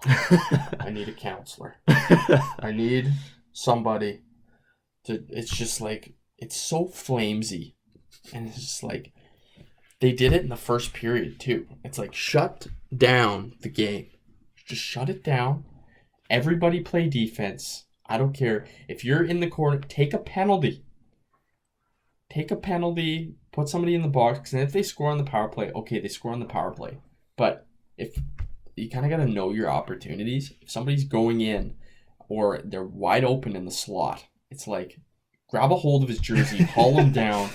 I need a counselor. I need somebody to, it's just like, it's so flamesy. And it's just like, they did it in the first period too. It's like, shut down the game. Just shut it down. Everybody play defense. I don't care. If you're in the corner, take a penalty. Take a penalty. Put somebody in the box. And if they score on the power play, okay, they score on the power play. But if you kind of got to know your opportunities. If somebody's going in or they're wide open in the slot, it's like, grab a hold of his jersey, haul him down,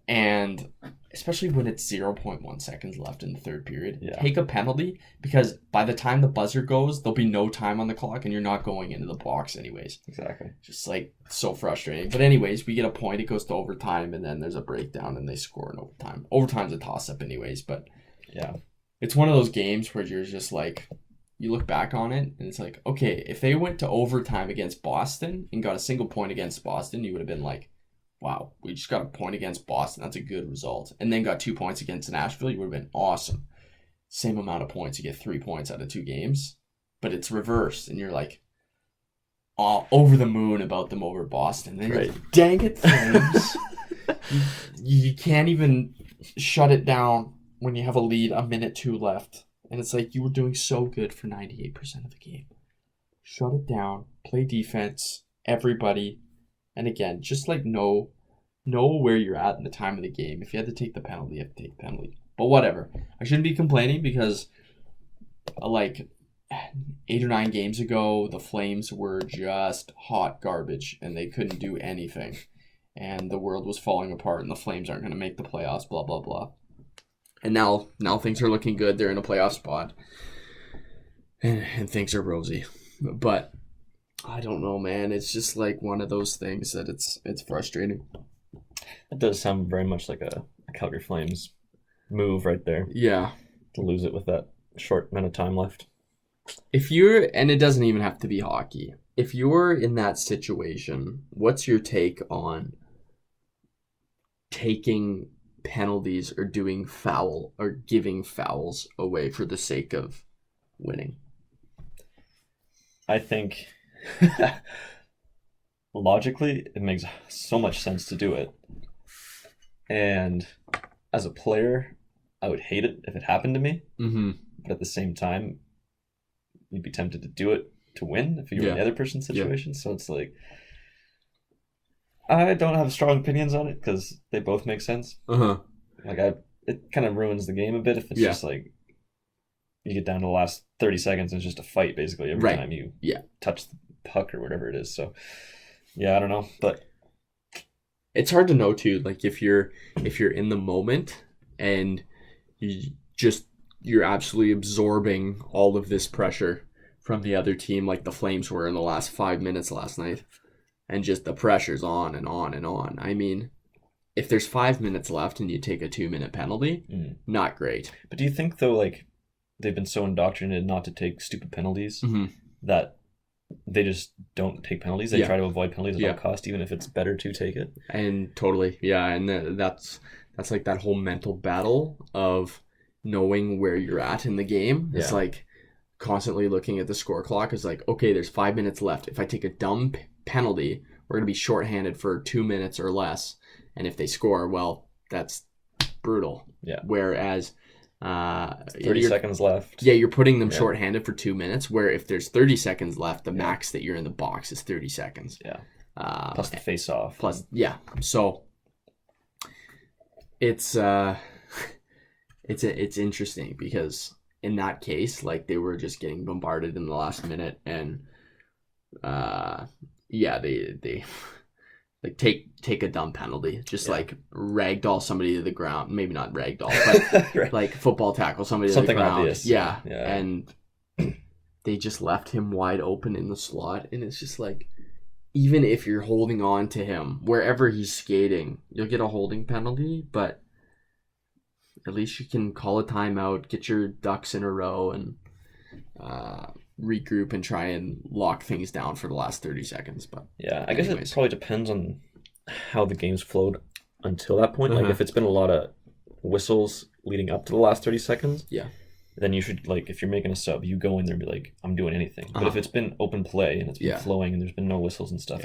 and especially when it's 0.1 seconds left in the third period, take a penalty, because by the time the buzzer goes, there'll be no time on the clock and you're not going into the box anyways. Exactly. Just like, so frustrating. But anyways, we get a point, it goes to overtime, and then there's a breakdown and they score in overtime. Overtime's a toss-up anyways, but yeah. It's one of those games where you're just like, you look back on it and it's like, okay, if they went to overtime against Boston and got a single point against Boston, you would have been like, wow, we just got a point against Boston. That's a good result. And then got 2 points against Nashville, you would have been awesome. Same amount of points. You get 3 points out of 2 games. But it's reversed, and you're like, over the moon about them over Boston. Then you're like, dang it, Flames. you can't even shut it down when you have a lead, a minute 2 left. And it's like, you were doing so good for 98% of the game. Shut it down. Play defense. Everybody. And again, just like know where you're at in the time of the game. If you had to take the penalty, you have to take the penalty. But whatever. I shouldn't be complaining, because like 8 or 9 games ago, the Flames were just hot garbage and they couldn't do anything. And the world was falling apart and the Flames aren't going to make the playoffs, blah, blah, blah. And now things are looking good. They're in a playoff spot. And things are rosy. But I don't know, man. It's just like one of those things that it's frustrating. It does sound very much like a Calgary Flames move right there. Yeah. To lose it with that short amount of time left. And it doesn't even have to be hockey. If you're in that situation, what's your take on taking penalties or doing foul or giving fouls away for the sake of winning? I think logically it makes so much sense to do it. And as a player, I would hate it if it happened to me. Mm-hmm. But at the same time, you'd be tempted to do it to win if you were in the other person's situation. So it's like, I don't have strong opinions on it because they both make sense. Uh-huh. Like it kind of ruins the game a bit if it's just like you get down to the last 30 seconds and it's just a fight basically every time you touch the puck or whatever it is. So yeah, I don't know, but it's hard to know too. Like if you're in the moment and you're absolutely absorbing all of this pressure from the other team, like the Flames were in the last 5 minutes last night, and just the pressure's on and on and on. I mean, if there's 5 minutes left and you take a 2-minute penalty, not great. But do you think though, like they've been so indoctrinated not to take stupid penalties that they just don't take penalties? They try to avoid penalties at all costs, even if it's better to take it. And totally, and that's like that whole mental battle of knowing where you're at in the game. It's like constantly looking at the score clock. It's like, okay, there's 5 minutes left. If I take a dumb penalty, we're going to be shorthanded for 2 minutes or less. And if they score, well, that's brutal. Yeah. Whereas 30 seconds left. Yeah, you're putting them shorthanded for 2 minutes, where if there's 30 seconds left, the max that you're in the box is 30 seconds. Yeah. Plus the face off. Plus, so it's it's interesting because in that case, like they were just getting bombarded in the last minute, and they like take a dumb penalty, just like ragdoll somebody to the ground. Maybe not ragdoll, but Right. like football tackle somebody Something to the ground. obvious. Yeah. Yeah. And they just left him wide open in the slot, and it's just like, even if you're holding on to him wherever he's skating, you'll get a holding penalty, but at least you can call a timeout, get your ducks in a row, and regroup and try and lock things down for the last 30 seconds. But Yeah, I guess anyways. it probably depends on how the game's flowed until that point. Like if it's been a lot of whistles leading up to the last 30 seconds, Yeah. then you should, like, if you're making a sub, you go in there and be like, I'm doing anything. But if it's been open play and it's been flowing and there's been no whistles and stuff,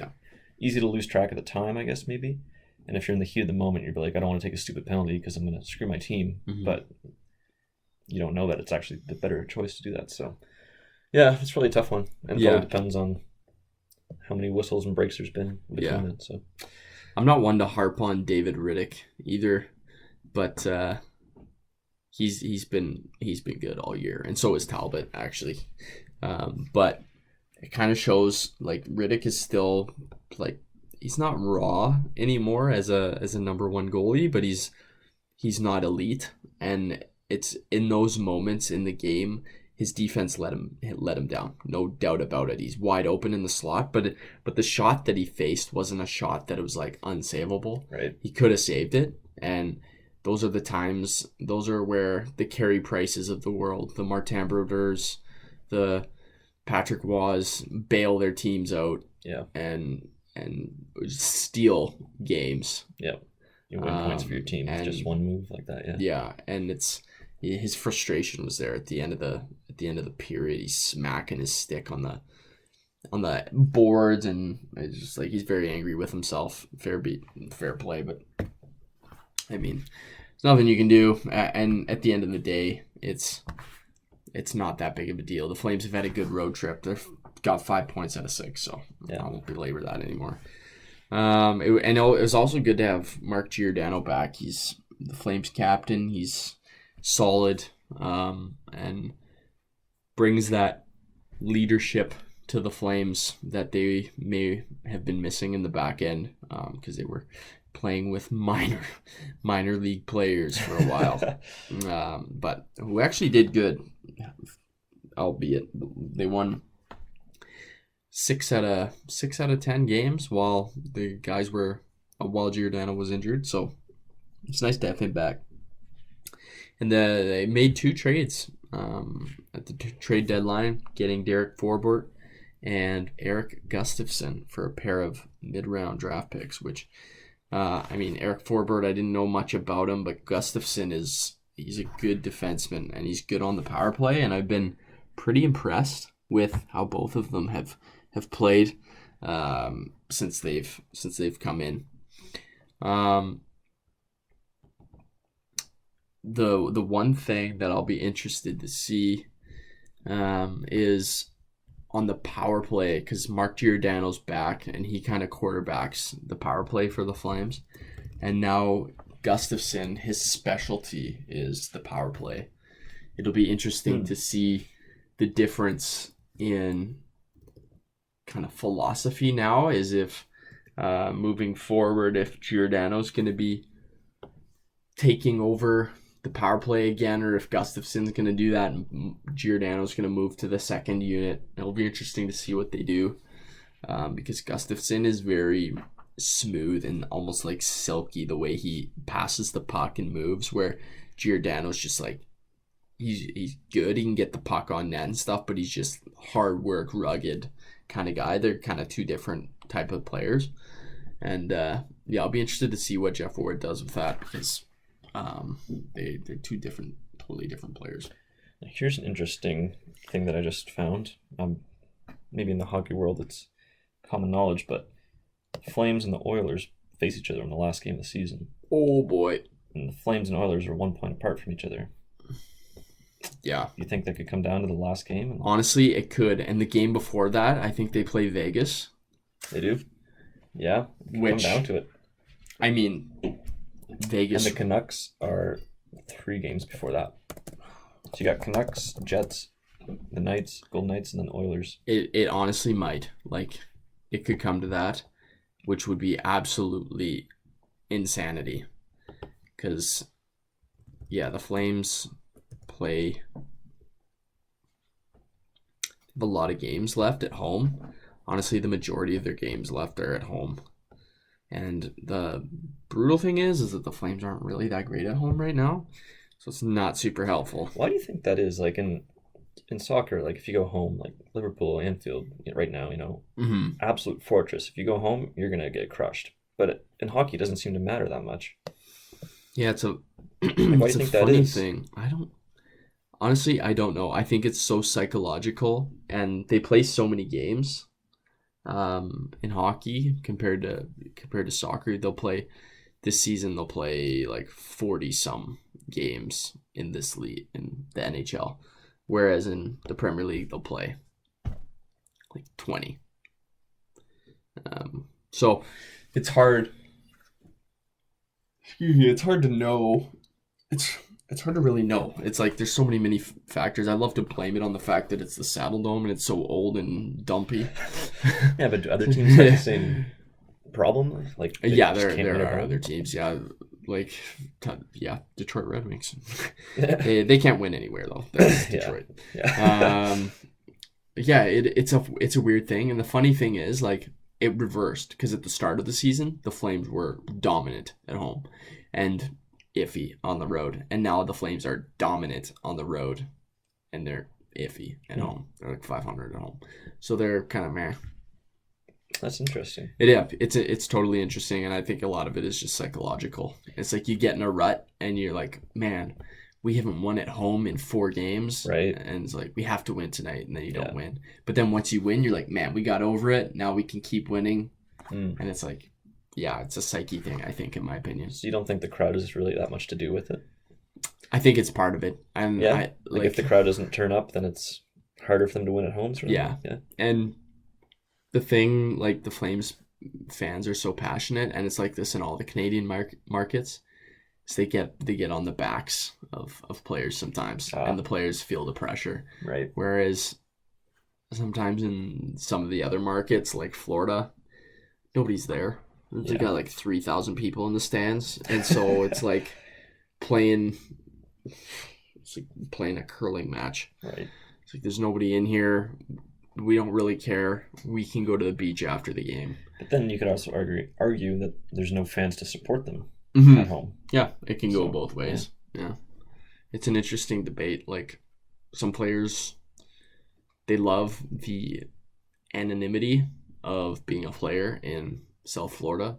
easy to lose track at the time, I guess, maybe. And if you're in the heat of the moment, you're like, I don't want to take a stupid penalty because I'm going to screw my team. But you don't know that it's actually the better choice to do that. So, yeah, it's really a tough one. And it probably depends on how many whistles and breaks there's been between it. So, I'm not one to harp on David Riddick either, but he's been good all year, and so is Talbot actually. But it kind of shows like Riddick is still like, he's not raw anymore as a number one goalie, but he's not elite, and it's in those moments in the game his defense let him down, no doubt about it. He's wide open in the slot, but the shot that he faced wasn't a shot that it was like unsavable. Right. He could have saved it, and those are the times. Those are where the Carey Prices of the world, the Martin Brodeurs, the Patrick Waugh bail their teams out. Yeah. And steal games. Yeah. You win points for your team with just one move like that. Yeah. Yeah, and it's his frustration was there at the end of the period. He's smacking his stick on the boards, and it's just like he's very angry with himself. Fair play, but I mean, there's nothing you can do. And at the end of the day, it's not that big of a deal. The Flames have had a good road trip. They've got 5 points out of 6, so I won't belabor that anymore. It was also good to have Mark Giordano back. He's the Flames captain. He's solid, and brings that leadership to the Flames that they may have been missing in the back end, because they were playing with minor league players for a while, but who actually did good, albeit they won 6 out of 10 games while Giordano was injured. So it's nice to have him back. And they made 2 trades at the trade deadline, getting Derek Forbort and Eric Gustafsson for a pair of mid-round draft picks, which, Eric Forbort, I didn't know much about him, but Gustafsson he's a good defenseman, and he's good on the power play, and I've been pretty impressed with how both of them have played since they've come in. The one thing that I'll be interested to see is on the power play, because Mark Giordano's back and he kind of quarterbacks the power play for the Flames, and now Gustafsson, his specialty is the power play. It'll be interesting to see the difference in kind of philosophy now, as if moving forward, if Giordano's going to be taking over the power play again, or if Gustafsson's going to do that and Giordano's going to move to the second unit. It'll be interesting to see what they do, because Gustafsson is very smooth and almost like silky the way he passes the puck and moves, where Giordano's just like, he's good, he can get the puck on net and stuff, but he's just hard work, rugged kind of guy. They're kind of 2 different type of players, and I'll be interested to see what Jeff Ward does with that, because they're 2 totally different players. Here's an interesting thing that I just found. Maybe in the hockey world it's common knowledge, but the Flames and the Oilers face each other in the last game of the season. Oh boy! And the Flames and Oilers are 1 point apart from each other. Yeah. You think that could come down to the last game? Honestly, it could. And the game before that, I think they play Vegas. They do? Yeah. Come down to it. I mean, Vegas. And the Canucks are 3 games before that. So you got Canucks, Jets, the Knights, Golden Knights, and then Oilers. It honestly might. Like, it could come to that, which would be absolutely insanity. Because, yeah, the Flames play have a lot of games left at home. Honestly, the majority of their games left are at home. And the brutal thing is that the Flames aren't really that great at home right now. So it's not super helpful. Why do you think that is? Like in soccer, like if you go home, like Liverpool, Anfield, right now, absolute fortress. If you go home, you're going to get crushed. But in hockey, it doesn't seem to matter that much. Yeah, it's a Why do you think that is? thing. Honestly, I don't know. I think it's so psychological, and they play so many games in hockey compared to soccer. This season they'll play like 40 some games in this league in the NHL, whereas in the Premier League they'll play like 20. So it's hard. Excuse me. It's hard to know. It's hard to really know. It's like there's so many factors. I love to blame it on the fact that it's the Saddle Dome and it's so old and dumpy. Yeah, but do other teams have the same problem? Like there are other teams. Yeah, like Detroit Red Wings. they can't win anywhere though. That's Detroit. It's a weird thing, and the funny thing is like it reversed because at the start of the season the Flames were dominant at home and iffy on the road, and now the Flames are dominant on the road and they're iffy at home. They're like 500 at home, so they're kind of meh. That's interesting. It's totally interesting, and I think a lot of it is just psychological. It's like you get in a rut and you're like, man, we haven't won at home in 4 games, right? And it's like we have to win tonight, and then you don't win. But then once you win, you're like, man, we got over it. Now we can keep winning, and it's like, yeah, it's a psyche thing, I think, in my opinion. So you don't think the crowd is really that much to do with it? I think it's part of it. And like if the crowd doesn't turn up, then it's harder for them to win at home. Sort of? Yeah. And the thing, like the Flames fans are so passionate, and it's like this in all the Canadian markets. So they get on the backs of players sometimes, and the players feel the pressure. Right. Whereas sometimes in some of the other markets, like Florida, nobody's there. They got like 3,000 people in the stands, and so it's like playing a curling match. Right. It's like there's nobody in here. We don't really care. We can go to the beach after the game. But then you could also argue that there's no fans to support them at home. Yeah, it can go both ways. Yeah. It's an interesting debate. Like some players, they love the anonymity of being a player in South Florida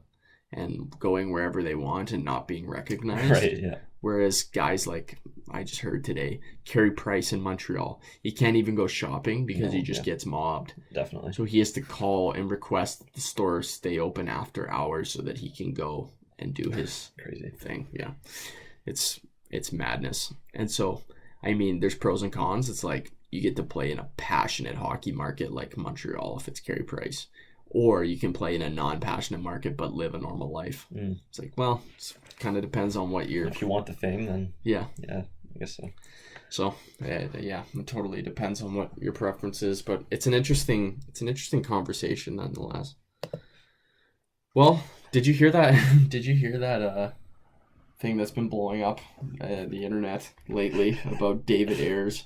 and going wherever they want and not being recognized. Right, yeah. Whereas guys like I just heard today, Carey Price in Montreal, he can't even go shopping because he just gets mobbed. Definitely. So he has to call and request that the store stay open after hours so that he can go and do his crazy thing. Yeah. It's madness. And so, I mean, there's pros and cons. It's like you get to play in a passionate hockey market like Montreal if it's Carey Price. Or you can play in a non-passionate market but live a normal life. It's like, well, it kind of depends on what you're... If you want the fame, then... Yeah, I guess so. So, yeah, it totally depends on what your preference is. But it's an interesting conversation nonetheless. Well, did you hear that? Did you hear that thing that's been blowing up the internet lately about David Ayres,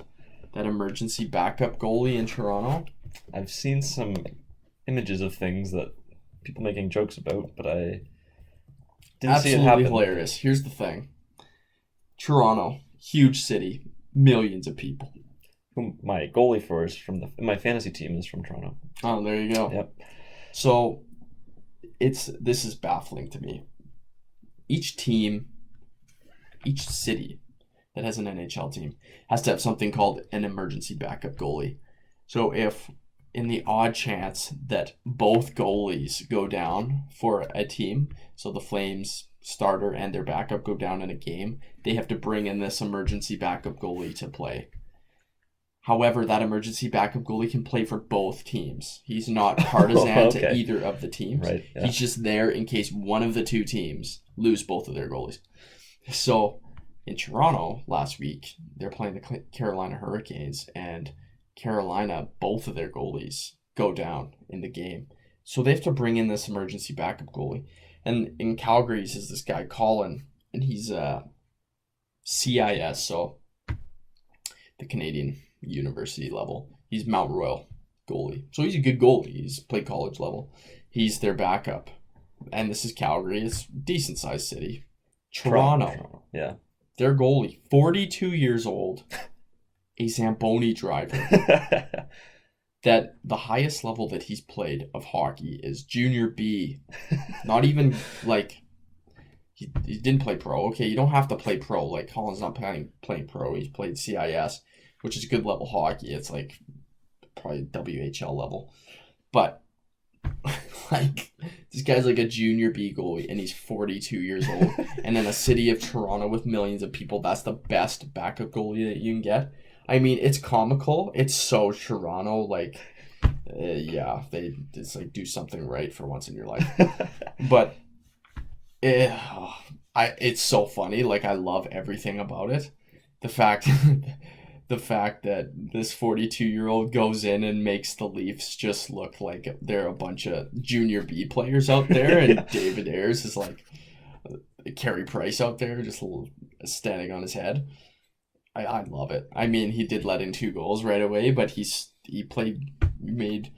that emergency backup goalie in Toronto? I've seen some images of things that people making jokes about, but I didn't see it happen. Absolutely hilarious. Here's the thing. Toronto, huge city, millions of people. Who my goalie for is my fantasy team is from Toronto. Oh, there you go. Yep. So this is baffling to me. Each team, each city that has an NHL team has to have something called an emergency backup goalie. So if in the odd chance that both goalies go down for a team, so the Flames starter and their backup go down in a game, they have to bring in this emergency backup goalie to play. However, that emergency backup goalie can play for both teams. He's not partisan to either of the teams. Right, yeah. He's just there in case one of the two teams lose both of their goalies. So in Toronto last week, they're playing the Carolina Hurricanes, and Carolina, both of their goalies go down in the game. So they have to bring in this emergency backup goalie. And in Calgary's is this guy, Colin, and he's CIS, so the Canadian University level. He's Mount Royal goalie. So he's a good goalie. He's played college level. He's their backup. And this is Calgary. It's a decent-sized city. Toronto. Yeah. Their goalie, 42 years old, a Zamboni driver. That the highest level that he's played of hockey is junior B. Not even like he didn't play pro. Okay, you don't have to play pro. Like Colin's not playing pro. He's played CIS, which is good level hockey. It's like probably WHL level. But like this guy's like a junior B goalie and he's 42 years old. And in a city of Toronto with millions of people, that's the best backup goalie that you can get. I mean, it's comical. It's so Toronto. Like, yeah, they just like do something right for once in your life. But it's so funny. Like, I love everything about it. The fact that this 42-year-old goes in and makes the Leafs just look like they're a bunch of junior B players out there, and David Ayres is like Carey Price out there, just standing on his head. I love it. I mean, he did let in 2 goals right away, but he made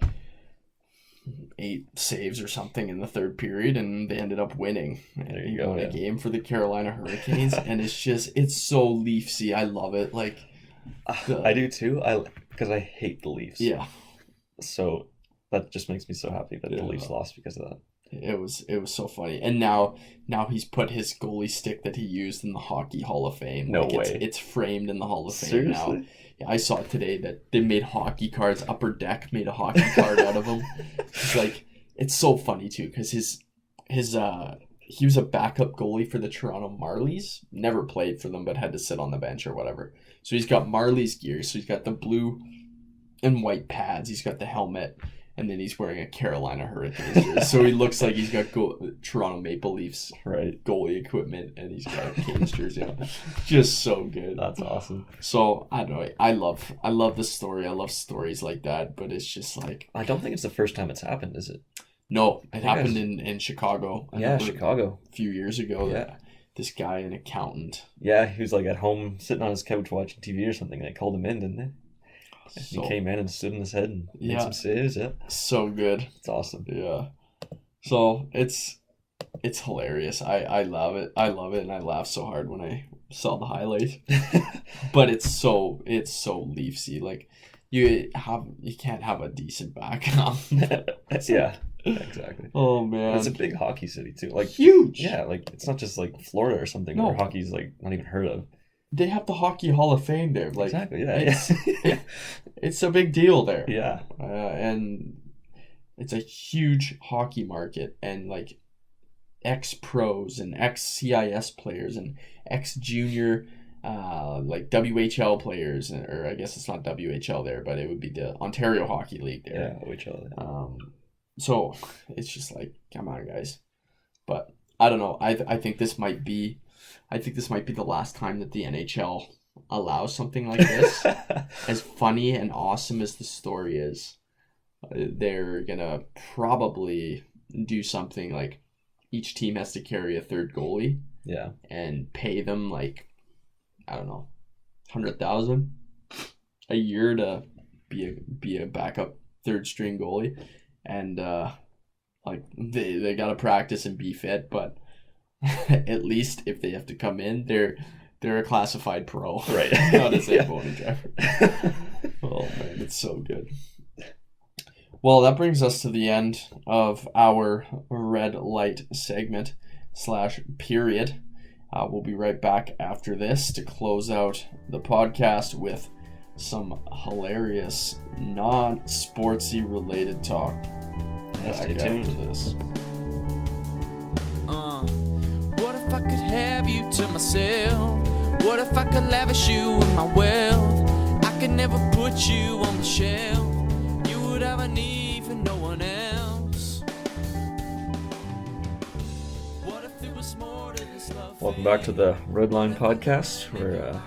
8 saves or something in the third period, and they ended up winning. There you go, won a game for the Carolina Hurricanes, and it's so Leafsy. I love it. Like, I do too. Because I hate the Leafs. Yeah. So that just makes me so happy that the Leafs lost because of that. It was so funny. And now he's put his goalie stick that he used in the Hockey Hall of Fame. No way. It's framed in the Hall of Fame. Seriously? Now. Yeah, I saw it today that they made hockey cards. Upper Deck made a hockey card out of them. It's like, it's so funny too, because he was a backup goalie for the Toronto Marlies. Never played for them, but had to sit on the bench or whatever. So he's got Marlies gear. So he's got the blue and white pads. He's got the helmet. And then he's wearing a Carolina Hurricanes jersey. So he looks like he's got Toronto Maple Leafs goalie equipment, and he's got a Canes jersey on. Just so good. That's awesome. So I don't know. I love the story. I love stories like that. But it's just like, I don't think it's the first time it's happened, is it? No, it happened in Chicago. Chicago. A few years ago. Yeah. This guy, an accountant. Yeah, he was like at home sitting on his couch watching TV or something. They called him in, didn't they? So, he came in and stood on his head and made some saves. Yeah, so good. It's awesome. Yeah. So it's hilarious. I love it. I love it, and I laughed so hard when I saw the highlight. But it's so Leafsy. Like you can't have a decent backup. Yeah, exactly. Oh man, it's a big hockey city too. Like huge. Yeah, like it's not just like Florida or something where hockey's like not even heard of. They have the Hockey Hall of Fame there. Like, exactly, yeah. It's a big deal there. Yeah. And it's a huge hockey market, and like ex-pros and ex-CIS players and ex-junior like WHL players, or I guess it's not WHL there, but it would be the Ontario Hockey League there. Yeah, OHL. So it's just like, come on, guys. But I don't know. I think this might be the last time that the NHL allows something like this. As funny and awesome as the story is, they're gonna probably do something like each team has to carry a third goalie. Yeah. And pay them like, I don't know, $100,000 a year to be a backup third string goalie, and like they gotta practice and be fit, but at least if they have to come in, they're a classified pro, right? Not a Zamboni driver. Oh man, it's so good. Well, that brings us to the end of our red light segment / period. We'll be right back after this to close out the podcast with some hilarious non-sportsy related talk. Stay tuned to this. What if I could have you to myself? What if I could lavish you with my wealth? I could never put you on the shelf. You would have a need for no one else. What if it was more Welcome back to the Redline Podcast. We're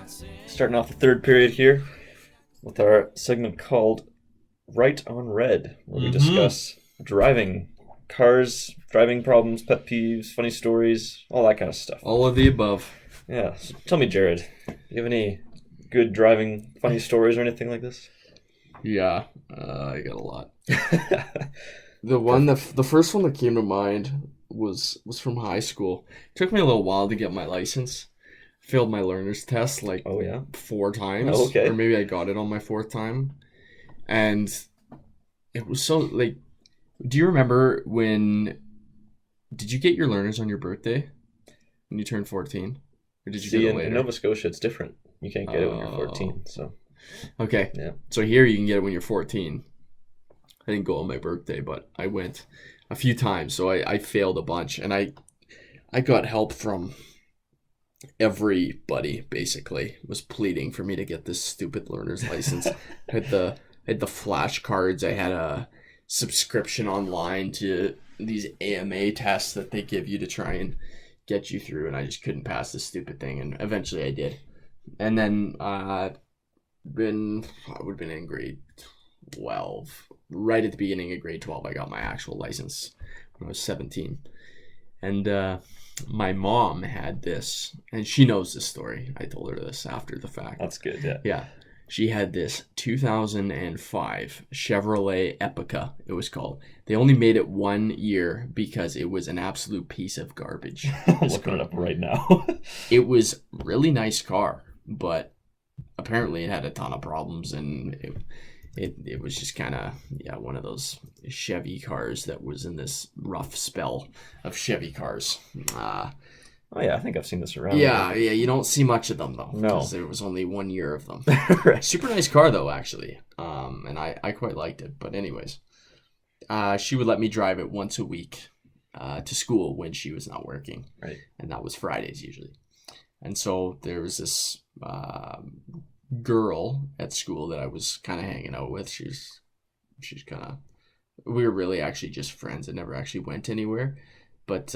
starting off the third period here with our segment called Right on Red, where we discuss driving, cars, driving problems, pet peeves, funny stories, all that kind of stuff. All of the above. Yeah. So tell me, Jared, do you have any good driving funny stories or anything like this? Yeah, I got a lot. The first one that came to mind was from high school. It took me a little while to get my license. Failed my learner's test like 4 times. Oh, okay. Or maybe I got it on my 4th time. And it was so, like, do you remember did you get your learners on your birthday? When you turned 14? Or did you get it later? In Nova Scotia, it's different. You can't get it when you're 14, so. Okay. Yeah. So here you can get it when you're 14. I didn't go on my birthday, but I went a few times, so I failed a bunch, and I got help from everybody. Basically, was pleading for me to get this stupid learner's license. I had the flashcards. I had a subscription online to these AMA tests that they give you to try and get you through, and I just couldn't pass this stupid thing, and eventually I did. And then I would have been in grade 12. Right at the beginning of grade 12, I got my actual license when I was 17. And my mom had this, and she knows this story. I told her this after the fact. That's good, yeah. Yeah. She had this 2005 Chevrolet Epica, it was called. They only made it 1 year because it was an absolute piece of garbage. I'm looking it up right now. It was a really nice car, but apparently it had a ton of problems, and it was just kind of, one of those Chevy cars that was in this rough spell of Chevy cars. Oh, yeah, I think I've seen this around. Yeah, you don't see much of them, though. No. Because there was only 1 year of them. Right. Super nice car, though, actually. And I quite liked it. But anyways, she would let me drive it once a week to school when she was not working. Right. And that was Fridays, usually. And so there was this girl at school that I was kind of hanging out with. She's kind of, we were really actually just friends. It never actually went anywhere. But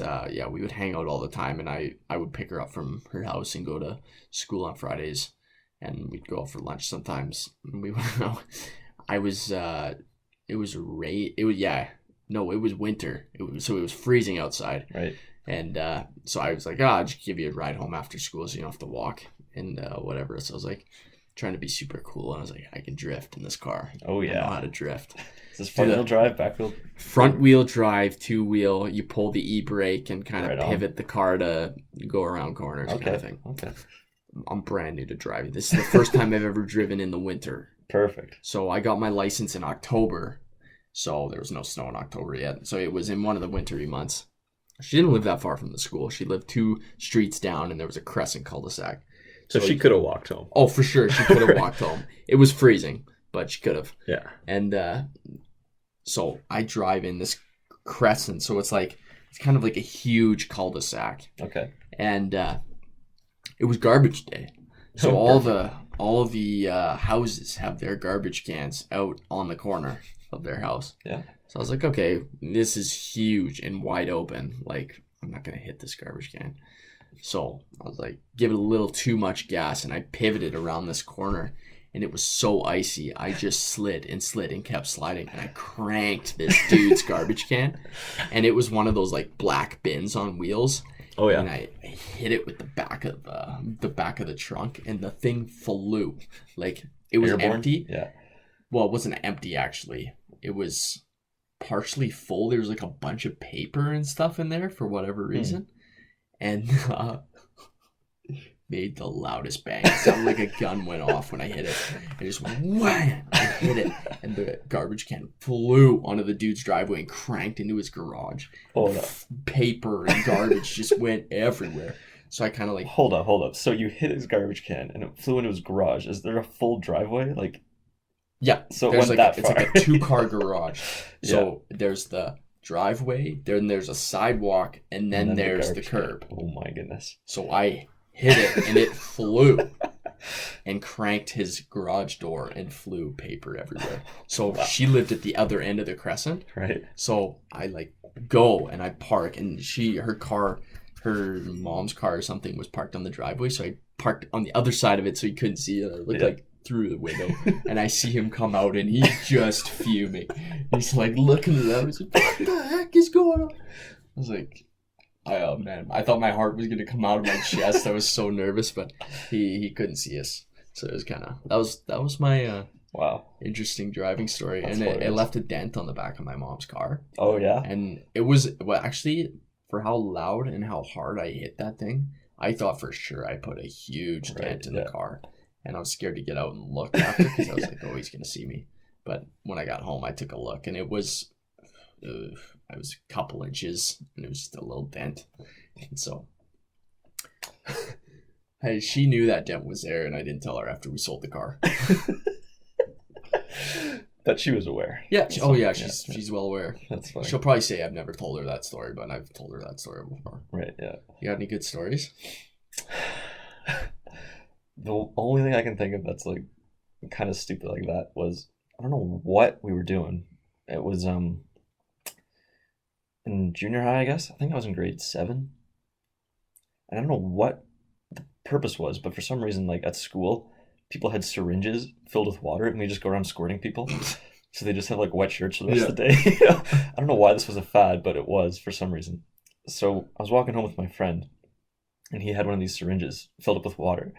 we would hang out all the time, and I would pick her up from her house and go to school on Fridays, and we'd go out for lunch sometimes. And we would it was winter. So it was freezing outside. Right. And so I was like, I'll just give you a ride home after school so you don't have to walk and whatever. So I was like trying to be super cool, and I was like, I can drift in this car. Oh, yeah. I know how to drift. Is this front-wheel drive, back-wheel? Front-wheel drive, 2-wheel. You pull the e-brake and kind of pivot the car to go around corners kind of thing. Okay. I'm brand new to driving. This is the first time I've ever driven in the winter. Perfect. So I got my license in October. So there was no snow in October yet. So it was in one of the wintry months. She didn't live that far from the school. She lived 2 streets down, and there was a crescent cul-de-sac. So she could have walked home. Oh, for sure. She could have walked home. It was freezing, but she could have. Yeah. And so I drive in this crescent. So it's kind of like a huge cul-de-sac. Okay. And it was garbage day. So all the houses have their garbage cans out on the corner of their house. Yeah. So I was like, okay, this is huge and wide open. Like, I'm not going to hit this garbage can. So I was like, give it a little too much gas, and I pivoted around this corner, and it was so icy. I just slid and kept sliding, and I cranked this dude's garbage can, and it was one of those like black bins on wheels. Oh yeah. And I hit it with the back of the trunk, and the thing flew. Like, it was empty. Yeah. Well, it wasn't empty actually. It was partially full. There was like a bunch of paper and stuff in there for whatever reason. And made the loudest bang. It sounded like a gun went off when I hit it. I just went, wham! I hit it, and the garbage can flew onto the dude's driveway and cranked into his garage. Paper and garbage just went everywhere. So I kind of like... Hold up. So you hit his garbage can, and it flew into his garage. Is there a full driveway? Like... Yeah. So it went that far. It's like a 2-car garage. So there's the driveway, then there's a sidewalk, and then there's the curb. Oh my goodness. So I hit it, and it flew and cranked his garage door and flew paper everywhere. So she lived at the other end of the crescent. Right. So I like go and I park, and her car her mom's car or something was parked on the driveway, so I parked on the other side of it so he couldn't see it. It looked like through the window, and I see him come out, and he's just fuming. He's like looking at them. He's like, "What the heck is going on?" I was like, "Oh man!" I thought my heart was gonna come out of my chest. I was so nervous, but he couldn't see us, so it was kind of that was my Wow. interesting driving story. That's And it hilarious. left a dent on the back of my mom's car. Oh yeah. And it was, well, actually, for how loud and how hard I hit that thing, I thought for sure I put a huge dent in the car. And I was scared to get out and look after because I was like, oh, he's going to see me. But when I got home, I took a look, and it was, I was a couple inches, and it was just a little dent. And so she knew that dent was there, and I didn't tell her after we sold the car. But she was aware. Yeah. She's well aware. That's funny. She'll probably say I've never told her that story, but I've told her that story before. Right. Yeah. You got any good stories? The only thing I can think of that's like kind of stupid like that was, I don't know what we were doing. It was in junior high, I guess. I think I was in grade 7. And I don't know what the purpose was, but for some reason, like at school, people had syringes filled with water, and we just go around squirting people. So they just have like wet shirts for the rest of the day. I don't know why this was a fad, but it was for some reason. So I was walking home with my friend, and he had one of these syringes filled up with water.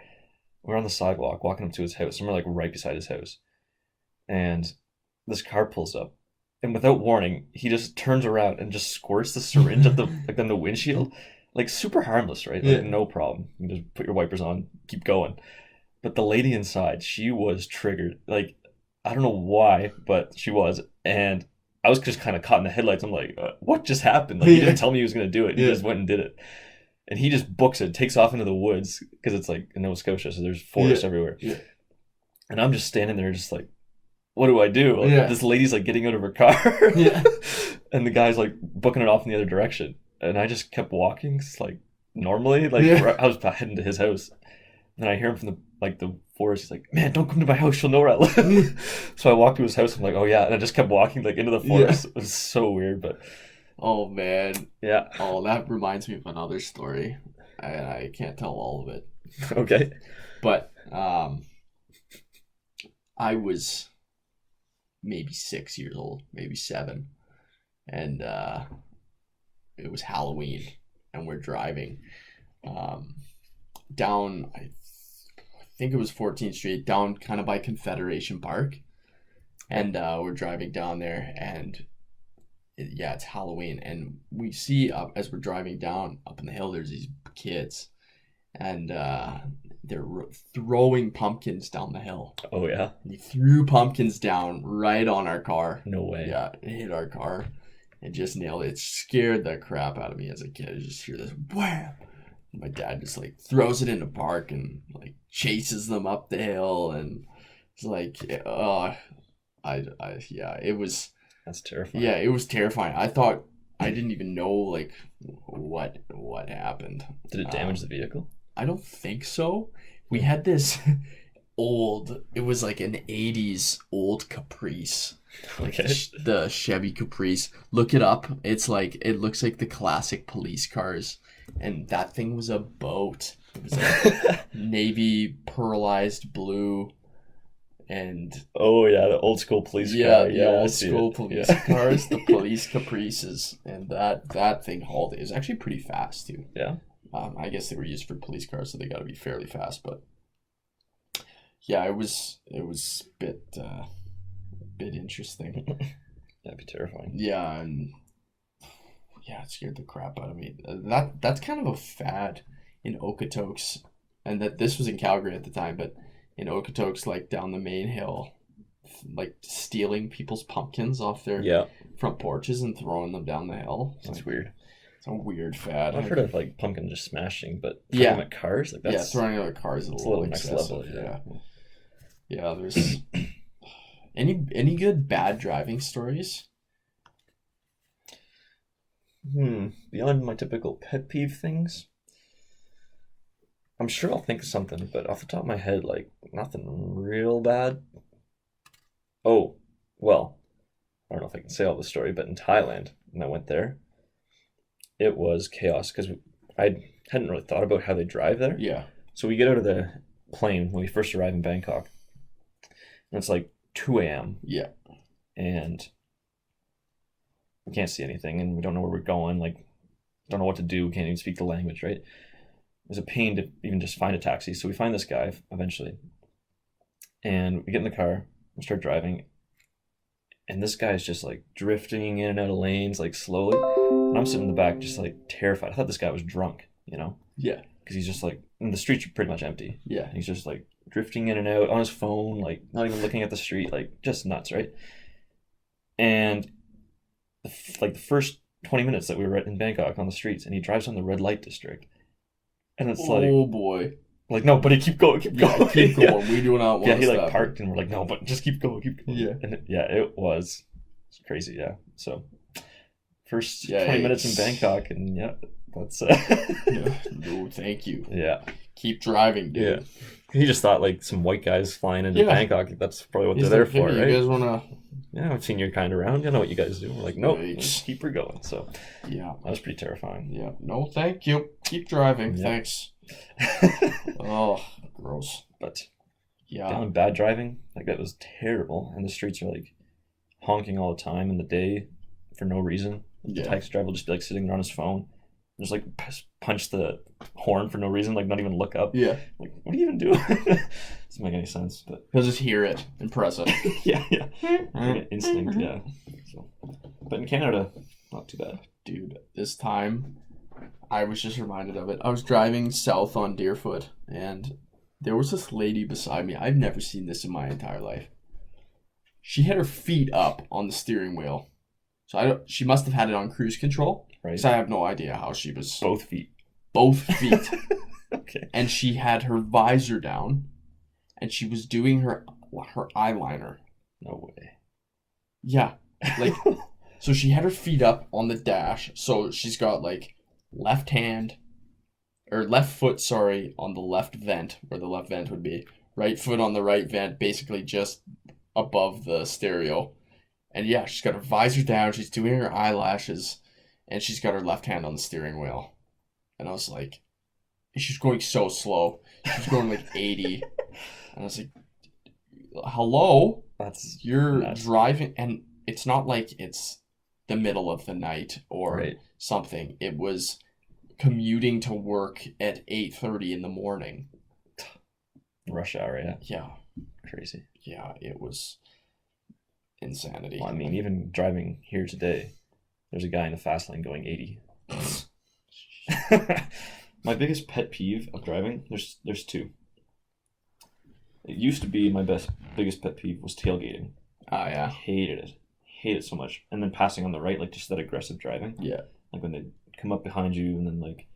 We're on the sidewalk walking up to his house, and we're like right beside his house. And this car pulls up, and without warning, he just turns around and just squirts the syringe at the like on the windshield. Like super harmless, right? Like no problem. You just put your wipers on, keep going. But the lady inside, she was triggered. Like, I don't know why, but she was. And I was just kind of caught in the headlights. I'm like, what just happened? Like, he didn't tell me he was going to do it. He just went and did it. And he just books it, takes off into the woods, because it's like in Nova Scotia, so there's forests everywhere. Yeah. And I'm just standing there just like, what do I do? Like, this lady's like getting out of her car. And the guy's like booking it off in the other direction. And I just kept walking, like normally, like I was heading to his house. And I hear him from the forest. He's like, "Man, don't come to my house. She'll know where I live." So I walked to his house. I'm like, "Oh yeah," and I just kept walking like into the forest. It was so weird, but oh man, yeah. Oh, that reminds me of another story, and I can't tell all of it. Okay, but I was maybe 6 years old, maybe 7, and it was Halloween, and we're driving down. I think it was 14th Street, down kind of by Confederation Park, and we're driving down there, and it's Halloween, and we see as we're driving down up in the hill, there's these kids, and they're throwing pumpkins down the hill. Oh yeah, and he threw pumpkins down right on our car. No way. Yeah, it hit our car and just nailed it. It scared the crap out of me as a kid. I just hear this wham. My dad just like throws it in the park and like chases them up the hill, and it's like, it was. That's terrifying. Yeah, it was terrifying. I thought I didn't even know like what happened. Did it damage the vehicle? I don't think so. We had this it was like an 80s old Caprice. Like the Chevy Caprice. Look it up. It's like, it looks like the classic police cars. And that thing was a boat. It was like navy pearlized blue. And oh yeah, the old school police car. Yeah, the old school police cars, the police Caprices. And that thing hauled it. It was actually pretty fast too. Yeah. I guess they were used for police cars, so they got to be fairly fast. But yeah, it was a bit interesting. That'd be terrifying. Yeah, and it scared the crap out of me. That's kind of a fad in Okotoks, and that this was in Calgary at the time, but in Okotoks, like down the main hill, like stealing people's pumpkins off their front porches and throwing them down the hill. That's weird. It's a weird fad. I've heard of like pumpkin just smashing, but throwing them at cars, like that's throwing them at cars is a little next excessive. level. Yeah. There's any good bad driving stories? Beyond my typical pet peeve things, I'm sure I'll think of something, but off the top of my head, like nothing real bad. Oh, well, I don't know if I can say all the story, but in Thailand, when I went there, it was chaos because I hadn't really thought about how they drive there. Yeah. So we get out of the plane when we first arrive in Bangkok, and it's like 2 a.m. Yeah. and we can't see anything, and we don't know where we're going. Like, don't know what to do. We can't even speak the language, right? It was a pain to even just find a taxi. So we find this guy eventually, and we get in the car, we start driving, and this guy is just like drifting in and out of lanes, like slowly. And I'm sitting in the back, just like terrified. I thought this guy was drunk, you know? Yeah. Because he's just like, and the streets are pretty much empty. Yeah. And he's just like drifting in and out on his phone, like not even looking at the street, like just nuts, right? And like the first 20 minutes that we were in Bangkok on the streets, and he drives on the red light district. And it's like, oh boy. Like, no, buddy, keep going, keep going. Keep going. Yeah. We do not want to he stop. like parked, and we're like, no, but just keep going, keep going. Yeah. And it was crazy, yeah. So first 20 minutes in Bangkok, and yeah, that's yeah. No, thank you. Yeah. Keep driving, dude. Yeah. He just thought like some white guys flying into Bangkok. That's probably what He's they're like, there for, hey, right? You guys wanna? Yeah, I've seen your kind around. You know what you guys do. We're like, nope, Right. just keep her going. So Yeah. that was pretty terrifying. Yeah. No, thank you. Keep driving. Yeah. Thanks. Oh, gross. But Yeah. down bad driving, like that was terrible. And the streets are like honking all the time in the day for no reason. The taxi driver will just be like sitting there on his phone, just like punch the horn for no reason, like not even look up. Yeah. Like, what do you even do? Doesn't make any sense. But He'll just hear it and press it. yeah. Instinct, yeah. So, but in Canada, not too bad. Dude, this time I was just reminded of it. I was driving south on Deerfoot, and there was this lady beside me. I've never seen this in my entire life. She had her feet up on the steering wheel. So she must have had it on cruise control. Right. Because I have no idea how she was. Both feet. Both feet. Okay. And she had her visor down, and she was doing her eyeliner. No way. Yeah. Like, so she had her feet up on the dash. So she's got like left foot, on the left vent, where the left vent would be. Right foot on the right vent, basically just above the stereo. And yeah, she's got her visor down, she's doing her eyelashes, and she's got her left hand on the steering wheel. And I was like, she's going so slow. She's going like 80. And I was like, hello? You're nuts. driving, and it's not like it's the middle of the night or Right. something. It was commuting to work at 8:30 in the morning. Rush hour, yeah. Yeah. Crazy. Yeah, it was insanity. Well, I mean, even driving here today, there's a guy in the fast lane going 80. My biggest pet peeve of driving, there's two. It used to be my biggest pet peeve was tailgating. Ah, yeah. Hated it so much. And then passing on the right, like just that aggressive driving. Yeah. Like when they come up behind you and then like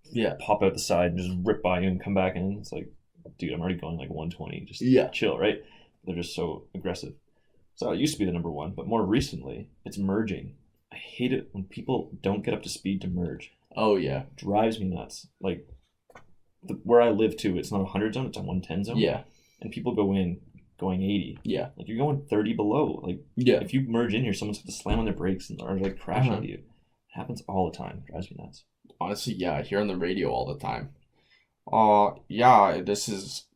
Yeah. pop out the side and just rip by you and come back in. It's like, dude, I'm already going like 120. Just chill, right? They're just so aggressive. So it used to be the number one, but more recently, it's merging. I hate it when people don't get up to speed to merge. Oh, yeah. It drives me nuts. Like, where I live too, it's not a 100 zone, it's a 110 zone. Yeah. And people go in going 80. Yeah. Like, you're going 30 below. Like, Yeah. if you merge in here, someone's going to slam on their brakes or like crash into you. It happens all the time. It drives me nuts. Honestly, yeah, I hear on the radio all the time. This is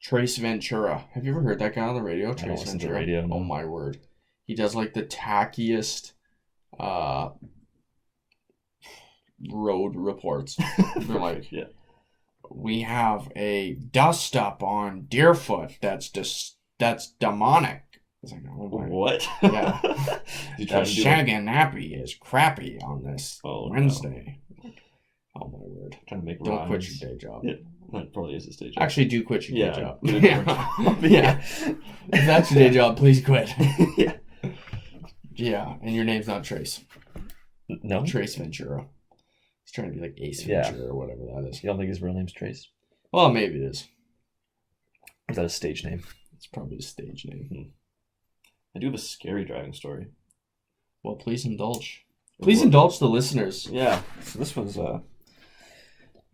Trace Ventura. Have you ever heard that guy on the radio? I don't Trace listen to Ventura. radio, no. Oh my word. He does like the tackiest road reports. They're like, Yeah. we have a dust up on Deerfoot that's demonic. It's like, oh my. What? Yeah. You The trying to do Shaggy Nappy is crappy on this Oh, Wednesday. Oh my word. trying to make Don't quit rhymes. your day job. Yeah, that probably is his day job. Actually, do quit your day Yeah, job. get a different job. Yeah. If that's your day job, please quit. Yeah. Yeah, and your name's not Trace. No? Trace Ventura. He's trying to be like Ace Yeah. Ventura or whatever that is. You don't think his real name's Trace? Well, maybe it is. Is that a stage name? It's probably a stage name. I do have a scary driving story. Well, please indulge. Please indulge the listeners. Yeah. So this was a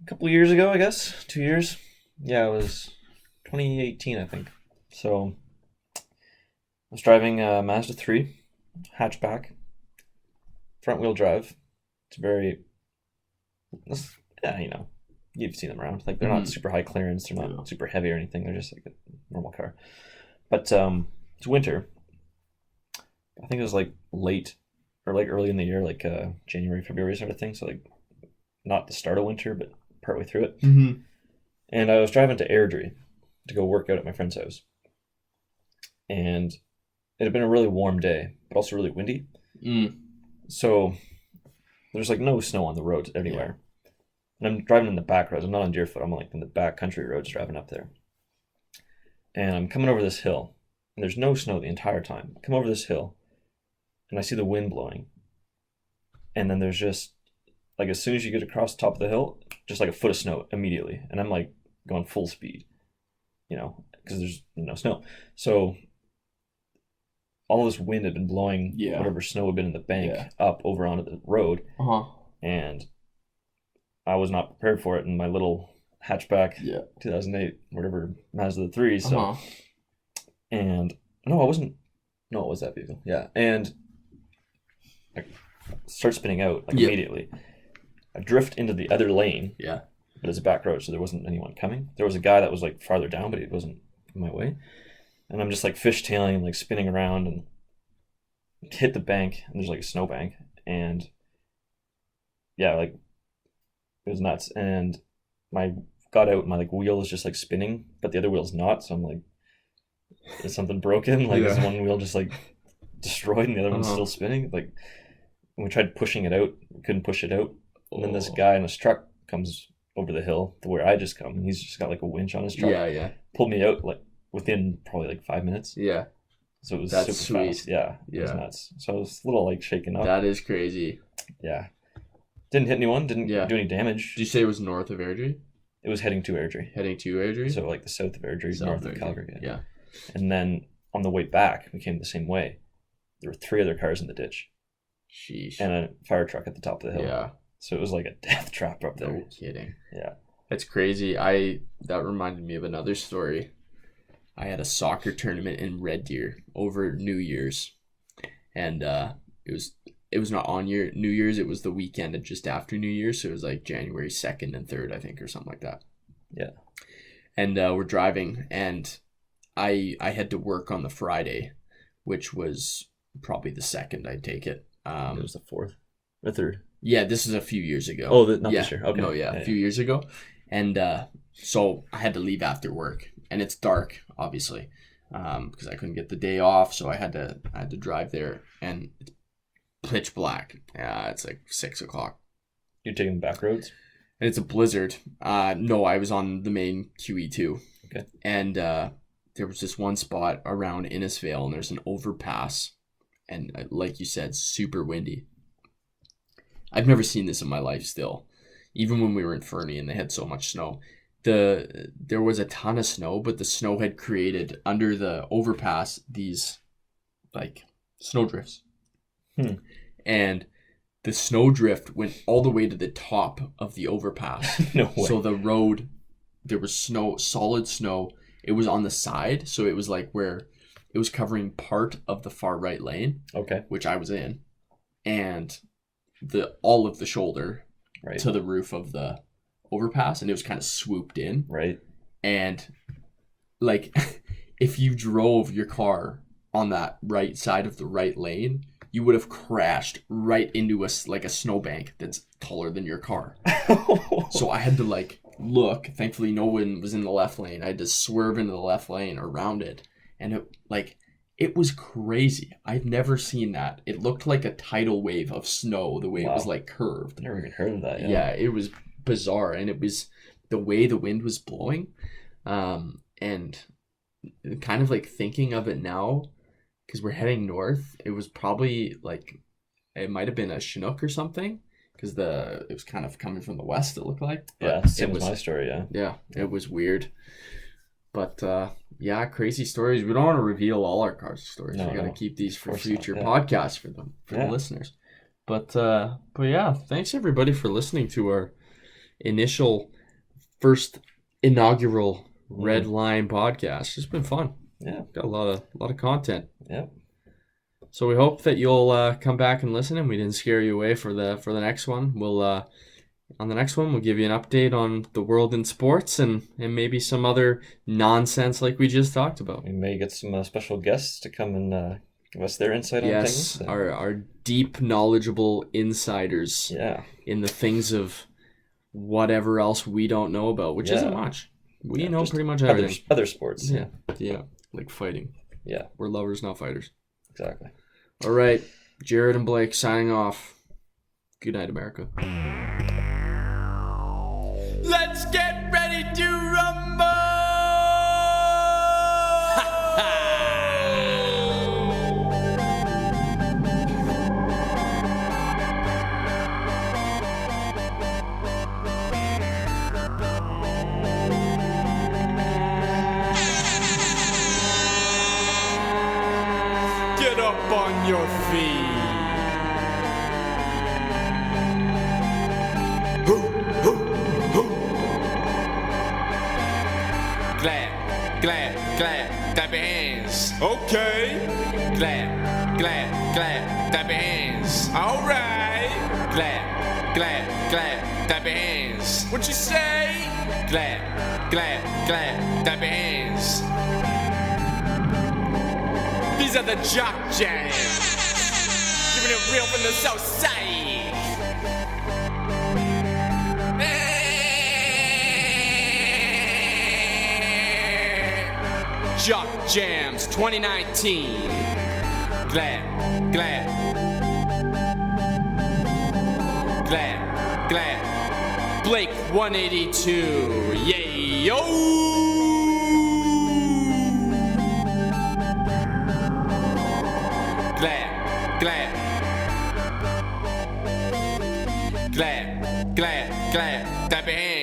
couple years ago, I guess. 2 years. Yeah, it was 2018, I think. So I was driving a Mazda 3 hatchback, front wheel drive. It's a very Yeah, you know, you've seen them around. Like they're not super high clearance, they're not super heavy or anything. They're just like a normal car. But it's winter. I think it was like late or like early in the year, like January, February sort of thing. So like not the start of winter, but partway through it. Mm-hmm. And I was driving to Airdrie to go work out at my friend's house. And it had been a really warm day, but also really windy. So there's like no snow on the roads anywhere. And I'm driving in the back roads. I'm not on Deerfoot. I'm like in the back country roads driving up there. And I'm coming over this hill. And there's no snow the entire time. I come over this hill. And I see the wind blowing. And then there's just, like as soon as you get across the top of the hill, just like a foot of snow immediately. And I'm like going full speed, you know, because there's no snow. So all this wind had been blowing whatever snow had been in the bank up over onto the road. And I was not prepared for it in my little hatchback 2008, whatever, Mazda 3. So, and no, I wasn't. No, it was that vehicle. Yeah. And I start spinning out like immediately. I drift into the other lane. Yeah. But it's a back road, so there wasn't anyone coming. There was a guy that was like farther down, but he wasn't in my way. And I'm just like fishtailing, like spinning around and hit the bank. And there's like a snow bank. And yeah, like it was nuts. And got out, my like wheel is just like spinning, but the other wheel's not. So I'm like, is something broken? Like is one wheel just like destroyed and the other one's still spinning? Like when we tried pushing it out, we couldn't push it out. And then this guy in his truck comes over the hill to where I just come, and he's just got like a winch on his truck. Pulled me out like within probably like 5 minutes. So it was super sweet. fast. It was nuts. So I was a little like shaken up. That is crazy. Didn't hit anyone, didn't do any damage. Did you say it was north of Airdrie? It was heading to Airdrie. So like the south of Airdrie, north of Calgary. And then on the way back, we came the same way. There were 3 other cars in the ditch. Sheesh. And a fire truck at the top of the hill. So it was like a death trap up there. No kidding. Yeah. That's crazy. That reminded me of another story. I had a soccer tournament in Red Deer over New Year's. And it was not on New Year's, it was the weekend just after New Year's, so it was like January 2nd and 3rd, I think, or something like that. Yeah. And we're driving, and I had to work on the Friday, which was probably the 2nd, I'd take it. It was the 4th or 3rd. Yeah, this is a few years ago. Oh, not this year. Okay. No, a few years ago. And so I had to leave after work, and it's dark, obviously, because I couldn't get the day off, so I had to drive there, and it's pitch black. It's like 6 o'clock. You're taking back roads? And it's a blizzard. No, I was on the main QE2. Okay. And there was this one spot around Innisfail, and there's an overpass, and like you said, super windy. I've never seen this in my life still. Even when we were in Fernie and they had so much snow. There was a ton of snow, but the snow had created under the overpass these like snowdrifts. And the snowdrift went all the way to the top of the overpass. No way. So the road, there was snow, solid snow. It was on the side, so it was like where it was covering part of the far right lane. Okay. Which I was in. And all of the shoulder to the roof of the overpass, and it was kind of swooped in. Right. And like if you drove your car on that right side of the right lane, you would have crashed right into a snowbank that's taller than your car. So I had to like look. Thankfully, no one was in the left lane. I had to swerve into the left lane around it, and it was crazy. I've never seen that. It looked like a tidal wave of snow, the way it was like curved. Never even heard of that. Yeah, it was bizarre, and it was the way the wind was blowing, and kind of like thinking of it now, because we're heading north. It was probably like it might have been a Chinook or something, because it was kind of coming from the west. It looked like. But same as my story. Yeah, it was weird. But crazy stories. We don't want to reveal all our car stories. We got to keep these for future podcasts for the listeners. But yeah, thanks everybody for listening to our first inaugural Red Line podcast. It's been fun. Yeah, got a lot of content. Yep. So we hope that you'll come back and listen, and we didn't scare you away for the next one. We'll On the next one, we'll give you an update on the world in sports and maybe some other nonsense like we just talked about. We may get some special guests to come and give us their insight on things. Yes, our deep, knowledgeable insiders in the things of whatever else we don't know about, which isn't much. We know pretty much everything. Other sports. Yeah, like fighting. Yeah. We're lovers, not fighters. Exactly. All right, Jared and Blake signing off. Good night, America. Let's get ready to rumble! Get up on your feet. Clap, clap, clap, clap your hands. Okay. Clap, clap, clap, clap your hands. All right. Clap, clap, clap, clap your hands. What you say? Clap, clap, clap, clap your hands. These are the Jock Jams. Giving it real from the south side. Jock Jams 2019. Glad, glad. Glad, glad. Blake 182. Yay, yo! Glad, glad. Glad, glad, glad. Clap your hands.